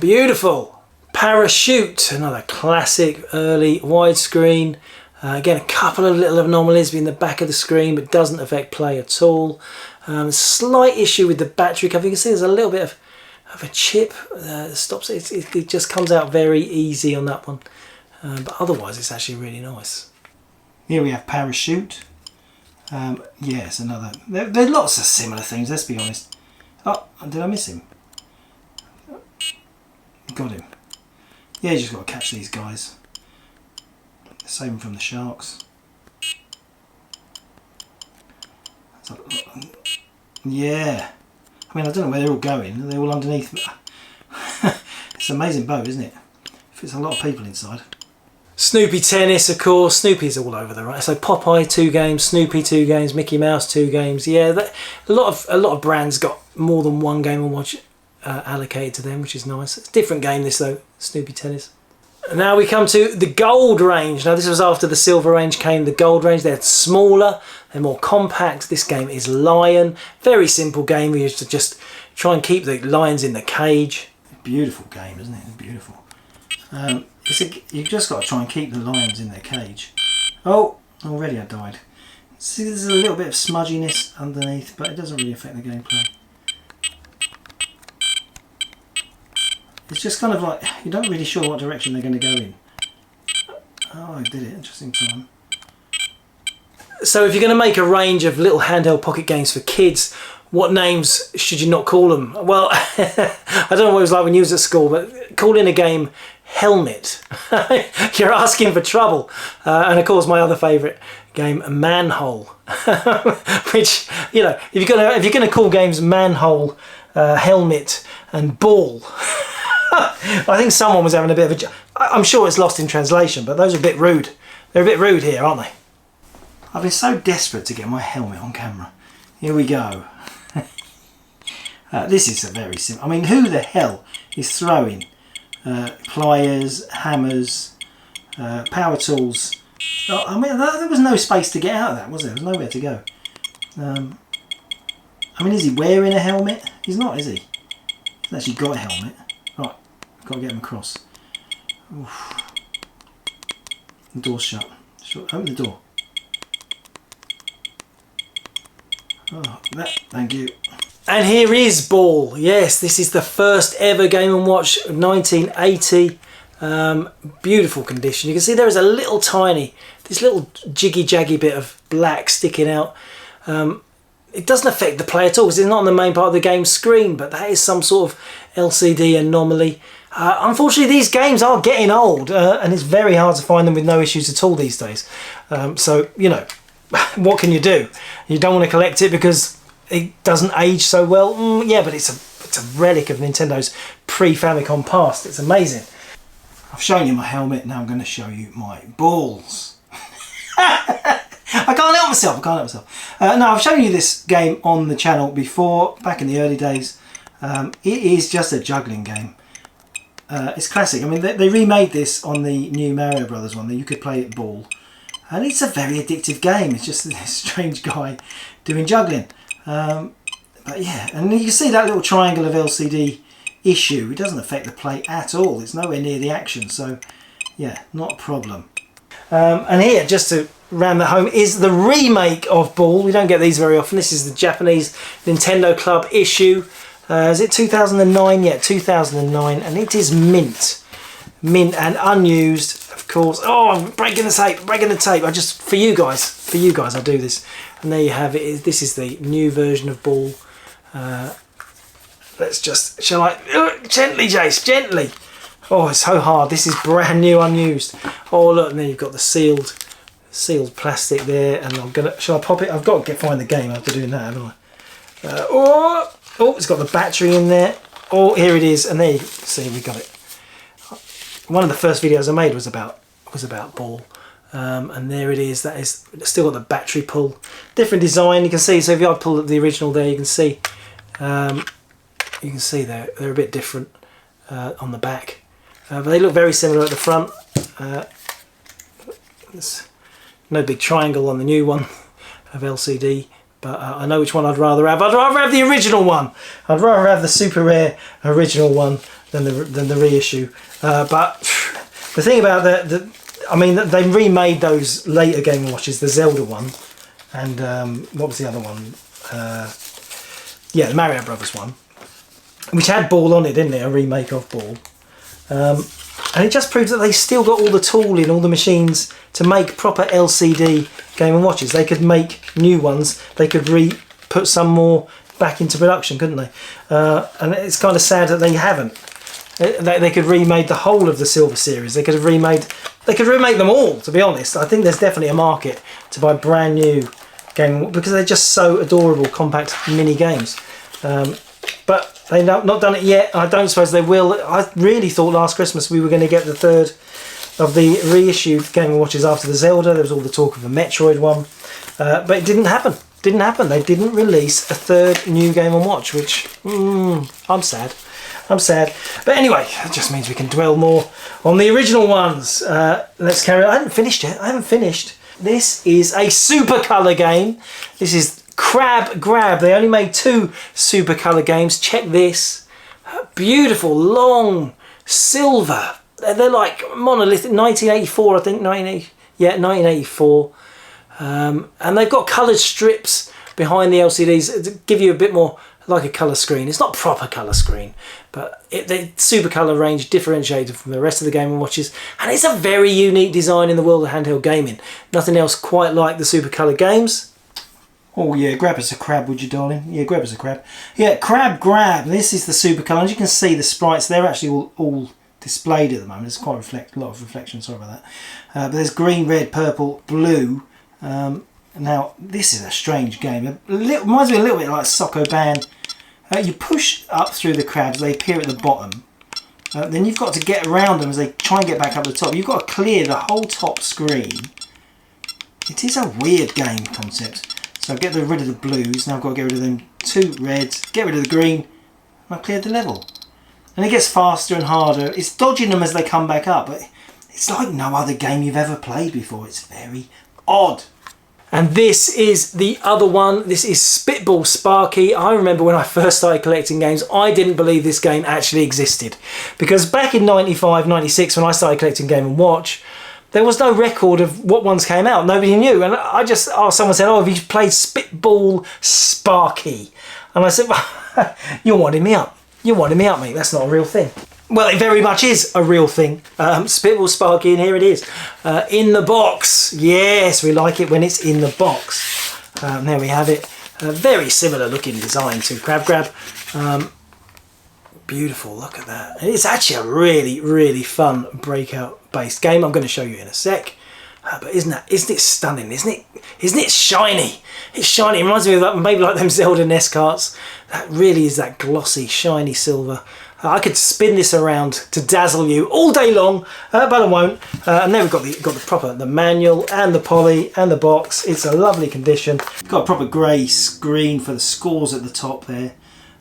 Beautiful. Parachute, another classic early widescreen. Again, a couple of little anomalies in the back of the screen, but doesn't affect play at all. Slight issue with the battery cover. You can see there's a little bit of a chip stops it. It just comes out very easy on that one, but otherwise it's actually really nice. Here we have Parachute. Yes, another. There are lots of similar things, let's be honest. Oh, did I miss him? Got him. Yeah, you just got to catch these guys. Same from the sharks. Yeah. I mean, I don't know where they're all going. They're all underneath. It's an amazing boat, isn't it? Fits a lot of people inside. Snoopy Tennis, of course. Snoopy's all over the right. So Popeye 2 games, Snoopy 2 games, Mickey Mouse 2 games. Yeah, a lot of brands got more than one Game & Watch allocated to them, which is nice. It's a different game this though, Snoopy Tennis. Now we come to the gold range. Now this was after the silver range came the gold range. They're smaller, they're more compact. This game is Lion. Very simple game. We used to just try and keep the lions in the cage. Beautiful game, isn't it? It's beautiful. You've just got to try and keep the lions in their cage. Oh, already I died. See, there's a little bit of smudginess underneath, but it doesn't really affect the gameplay. It's just kind of like, you're not really sure what direction they're going to go in. Oh, I did it, interesting time. So if you're going to make a range of little handheld pocket games for kids, what names should you not call them? Well, I don't know what it was like when you was at school, but calling a game Helmet, you're asking for trouble. And of course my other favourite game, Manhole, which, you know, if you're gonna call games Manhole, Helmet and Ball, I think someone was having a bit of a... I'm sure it's lost in translation, but those are a bit rude. They're a bit rude here, aren't they? I've been so desperate to get my helmet on camera. Here we go. This is a very simple... I mean, who the hell is throwing pliers, hammers, power tools? Oh, I mean, there was no space to get out of that, was there? There was nowhere to go. I mean, is he wearing a helmet? He's not, is he? He's actually got a helmet. Right, got to get him across. Oof. The door's shut. Open the door. Oh, thank you. And here is Ball. Yes, this is the first ever Game & Watch, 1980. Beautiful condition. You can see there is a little tiny, this little jiggy jaggy bit of black sticking out. It doesn't affect the play at all because it's not on the main part of the game screen, but that is some sort of LCD anomaly. Unfortunately, these games are getting old and it's very hard to find them with no issues at all these days. So, you know, what can you do? You don't want to collect it because it doesn't age so well. Yeah, but it's a relic of Nintendo's pre-Famicom past. It's amazing. I've shown you my helmet, now I'm going to show you my balls. I can't help myself. No, I've shown you this game on the channel before, back in the early days. It is just a juggling game. It's classic. I mean, they remade this on the new Mario Brothers one that you could play at Ball. And it's a very addictive game. It's just this strange guy doing juggling. But yeah, and you can see that little triangle of LCD issue. It doesn't affect the play at all. It's nowhere near the action. So yeah, not a problem. And here, just to ram that home, is the remake of Ball. We don't get these very often. This is the Japanese Nintendo Club issue. Is it 2009? Yeah, 2009, and it is mint and unused, of course. Oh, I'm breaking the tape. I just, for you guys, I do this. And there you have it. This is the new version of Ball. Let's just, shall I? Gently, Jace, gently. Oh, it's so hard. This is brand new, unused. Oh, look, and there you've got the sealed plastic there. And I'm gonna, shall I pop it? I've got to find the game after doing that, haven't I? Oh, it's got the battery in there. Oh, here it is. And there you see, we got it. One of the first videos I made was about Ball. And there it is. That is still got the battery pull. Different design, you can see. So if I pull the original there, you can see they're a bit different on the back. but they look very similar at the front. There's no big triangle on the new one of LCD, but I know which one I'd rather have. I'd rather have the original one. I'd rather have the super rare original one than the reissue. But the thing about I mean, they remade those later Game & Watches, the Zelda one, and what was the other one? Yeah, the Mario Brothers one, which had Ball on it, didn't it? A remake of Ball. And it just proves that they still got all the tooling, all the machines to make proper LCD Game & Watches. They could make new ones. They could put some more back into production, couldn't they? And it's kind of sad that they haven't. They could remade the whole of the Silver Series. They could remake them all, to be honest. I think there's definitely a market to buy brand new game, because they're just so adorable, compact mini games. But they've not done it yet. I don't suppose they will. I really thought last Christmas we were going to get the third of the reissued Game & Watches after the Zelda. There was all the talk of a Metroid one, but it didn't happen. Didn't happen. They didn't release a third new Game & Watch, which I'm sad. I'm sad. But anyway, that just means we can dwell more on the original ones. Let's carry on. I haven't finished yet. I haven't finished. This is a Super Color game. This is Crab Grab. They only made 2 Super Color games. Check this. Beautiful, long, silver. They're like monolithic. 1984, I think. 1984. And they've got coloured strips behind the LCDs to give you a bit more like a colour screen. It's not proper colour screen, but the Super Colour range differentiated from the rest of the Game & Watches, and it's a very unique design in the world of handheld gaming. Nothing else quite like the Super Colour games. Oh yeah, grab us a crab, would you, darling? Yeah, grab us a crab. Yeah, Crab Grab. This is the Super Colour. As you can see, the sprites, they're actually all displayed at the moment. There's quite a lot of reflection, sorry about that. But there's green, red, purple, blue. Now, this is a strange game. It reminds me a little bit like Sokoban. You push up through the crabs, they appear at the bottom. Then you've got to get around them as they try and get back up the top. You've got to clear the whole top screen. It is a weird game concept. So I've got rid of the blues, now I've got to get rid of them 2 reds, get rid of the green, and I've cleared the level. And it gets faster and harder. It's dodging them as they come back up, but it's like no other game you've ever played before. It's very odd. And this is the other one. This is Spitball Sparky. I remember when I first started collecting games, I didn't believe this game actually existed. Because back in 95, 96, when I started collecting Game & Watch, there was no record of what ones came out. Nobody knew. And I just asked, someone said, oh, have you played Spitball Sparky? And I said, well, you're winding me up. You're winding me up, mate. That's not a real thing. Well, it very much is a real thing. Spitball Sparky, and here it is. In the box. Yes, we like it when it's in the box. There we have it. Very similar looking design to Crab Grab. Beautiful, look at that. It's actually a really, really fun breakout-based game. I'm going to show you in a sec. But isn't it stunning? Isn't it shiny? It's shiny. It reminds me of that, maybe like them Zelda NES carts. That really is that glossy, shiny silver. I could spin this around to dazzle you all day long, but I won't. And then we've got the manual and the poly and the box. It's a lovely condition. Got a proper grey screen for the scores at the top there,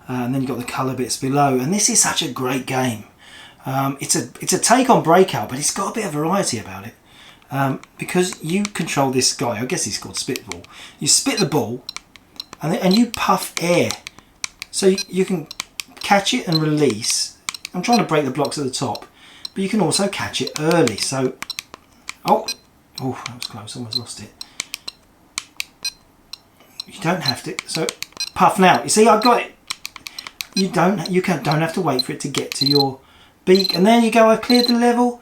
and then you've got the colour bits below. And this is such a great game. It's a take on Breakout, but it's got a bit of variety about it. Because you control this guy, I guess he's called Spitball. You spit the ball, and you puff air, so you can catch it and release. I'm trying to break the blocks at the top, but you can also catch it early. So, oh, that was close. Almost lost it. You don't have to. So, puff now. You see, I got it. You don't have to wait for it to get to your beak, and there you go. I've cleared the level.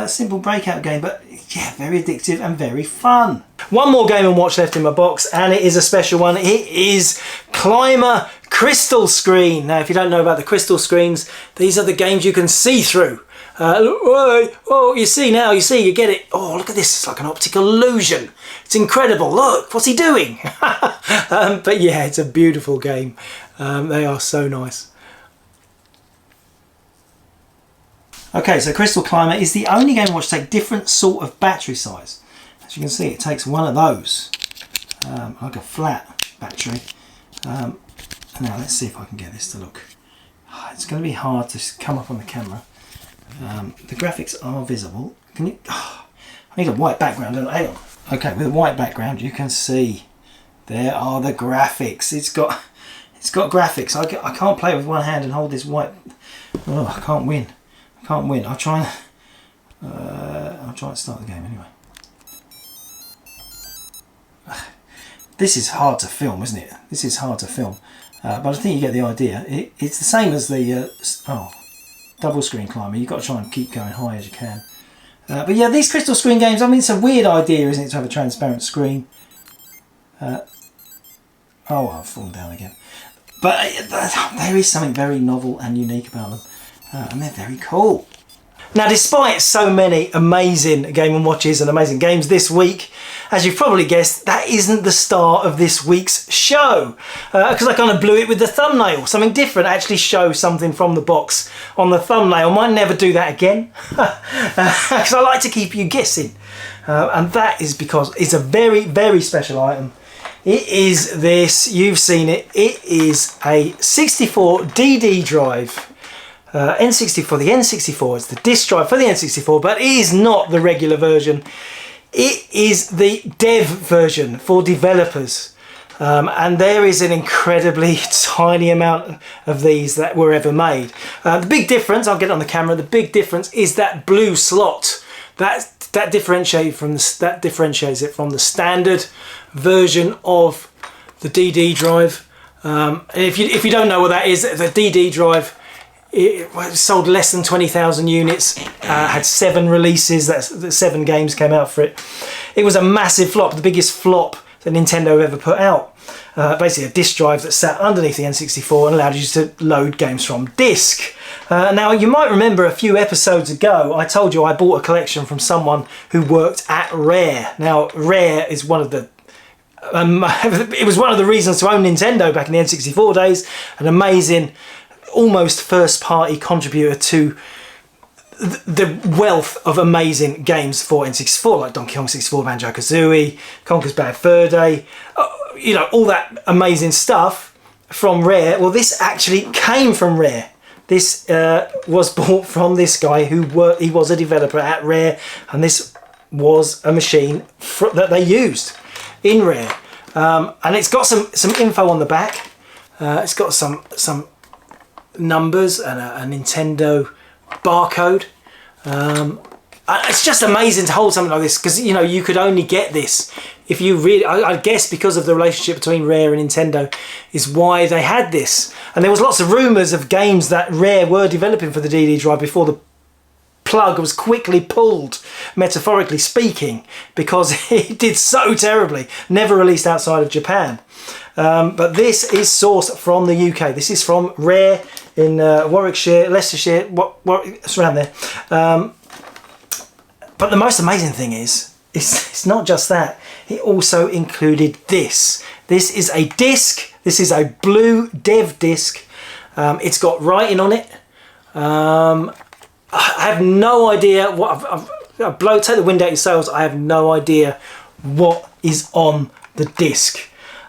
Simple breakout game, but yeah, very addictive and very fun. One more Game & Watch left in my box, and it is a special one. It is Climber Crystal Screen. Now, if you don't know about the crystal screens, these are the games you can see through. Oh, you see now, you get it. Oh, look at this, it's like an optical illusion. It's incredible. Look, what's he doing? But yeah, it's a beautiful game. They are so nice. Okay, so Crystal Climber is the only Game & Watch to take different sort of battery size. As you can see, it takes one of those, like a flat battery. Now let's see if I can get this to look. It's going to be hard to come up on the camera. The graphics are visible. Can you? Oh, I need a white background. Don't I? Hang on. Okay, with a white background, you can see there are the graphics. It's got graphics. I can't play it with one hand and hold this white. Oh, I can't win. I can't win. I'll try and start the game anyway. This is hard to film, isn't it? This is hard to film, but I think you get the idea. It's the same as the double screen climber. You've got to try and keep going high as you can. But yeah, these crystal screen games, I mean, it's a weird idea, isn't it, to have a transparent screen. Oh, I've fallen down again. But there is something very novel and unique about them, and they're very cool. Now, despite so many amazing Game & Watches and amazing games this week, as you've probably guessed, that isn't the star of this week's show. Because I kind of blew it with the thumbnail. Something different, actually show something from the box on the thumbnail. Might never do that again. Because I like to keep you guessing. And that is because it's a very, very special item. It is this, you've seen it, it is a 64 DD drive. N64, the N64 is the disk drive for the N64, but it is not the regular version. It is the dev version for developers. And there is an incredibly tiny amount of these that were ever made. The big difference, I'll get it on the camera, the big difference is that blue slot. That differentiates it from the standard version of the DD drive. If you don't know what that is, the DD drive, it sold less than 20,000 units, had 7 releases, that's 7 games came out for it. It was a massive flop, the biggest flop that Nintendo ever put out. Basically a disk drive that sat underneath the N64 and allowed you to load games from disk. Now, you might remember a few episodes ago, I told you I bought a collection from someone who worked at Rare. Now, Rare is one of the it was one of the reasons to own Nintendo back in the N64 days. An amazing, almost first-party contributor to the wealth of amazing games for N64, like Donkey Kong 64, Banjo-Kazooie, Conker's Bad Fur Day, you know, all that amazing stuff from Rare. Well, this actually came from Rare. This was bought from this guy he was a developer at Rare, and this was a machine that they used in Rare. And it's got some info on the back. It's got some numbers and a Nintendo barcode. It's just amazing to hold something like this, because you know you could only get this if you really, I guess because of the relationship between Rare and Nintendo is why they had this. And there was lots of rumours of games that Rare were developing for the DD drive before the plug was quickly pulled, metaphorically speaking, because it did so terribly, never released outside of Japan. But this is sourced from the UK. This is from Rare in Warwickshire, Leicestershire, it's around there. But the most amazing thing is, it's not just that. It also included this. This is a disc. This is a blue dev disc. It's got writing on it. I have no idea what. Take the wind out your sails. I have no idea what is on the disc.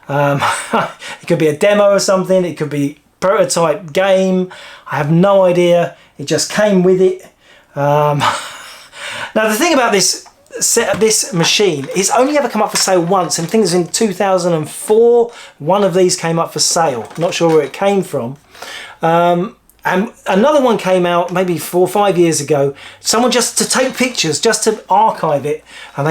It could be a demo or something. It could be prototype game. I have no idea. It just came with it. Now the thing about this machine, it's only ever come up for sale once, and I think it was in 2004 one of these came up for sale. Not sure where it came from. And another one came out maybe 4 or 5 years ago. Someone just to take pictures, just to archive it, and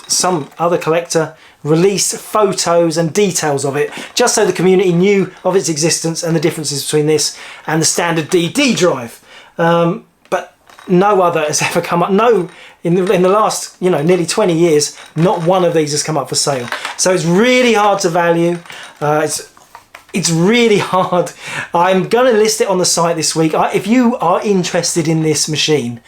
some other collector released photos and details of it, just so the community knew of its existence and the differences between this and the standard DD drive. But no other has ever come up. No, in the last nearly 20 years, not one of these has come up for sale. So it's really hard to value. It's really hard. I'm going to list it on the site this week. If you are interested in this machine,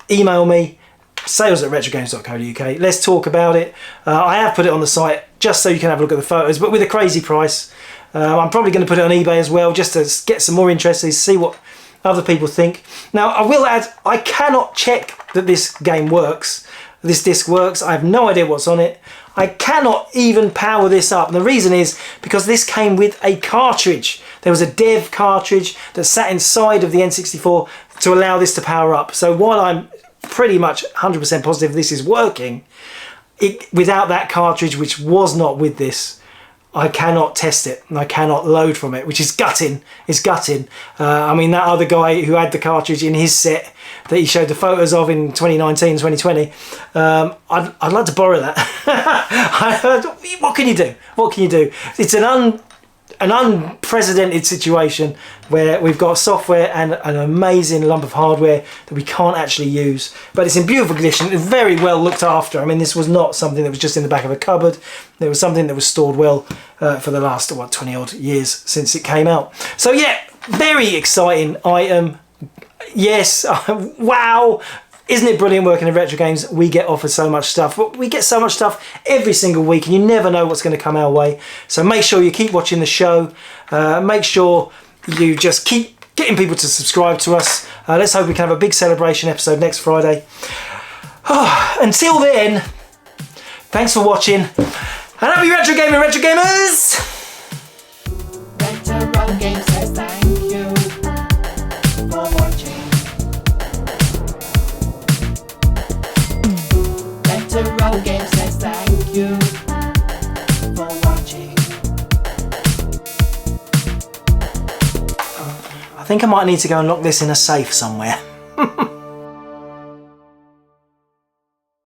email me, sales@retrogames.co.uk. Let's talk about it. I have put it on the site just so you can have a look at the photos, but with a crazy price. I'm probably going to put it on eBay as well, just to get some more interest, to see what other people think. Now, I will add, I cannot check that this game works. This disc works. I have no idea what's on it. I cannot even power this up. And the reason is because this came with a cartridge. There was a dev cartridge that sat inside of the N64 to allow this to power up. So while I'm pretty much 100% positive this is working, without that cartridge, which was not with this, I cannot test it and I cannot load from it, which is gutting. It's gutting. I mean, that other guy who had the cartridge in his set that he showed the photos of in 2019, 2020, I'd like to borrow that. What can you do? What can you do? It's an unprecedented situation where we've got software and an amazing lump of hardware that we can't actually use, but it's in beautiful condition. It's very well looked after. I mean, this was not something that was just in the back of a cupboard. It was something that was stored well for the last 20 odd years since it came out. So yeah, very exciting item. Yes, wow. Isn't it brilliant working at Retrogames? We get offered so much stuff, but we get so much stuff every single week and you never know what's going to come our way. So make sure you keep watching the show. Make sure you just keep getting people to subscribe to us. Let's hope we can have a big celebration episode next Friday. Until then, thanks for watching and happy Retrogaming, Retrogamers! Retrogames says thank you for watching. Retrogames says thank you for watching. I think I might need to go and lock this in a safe somewhere.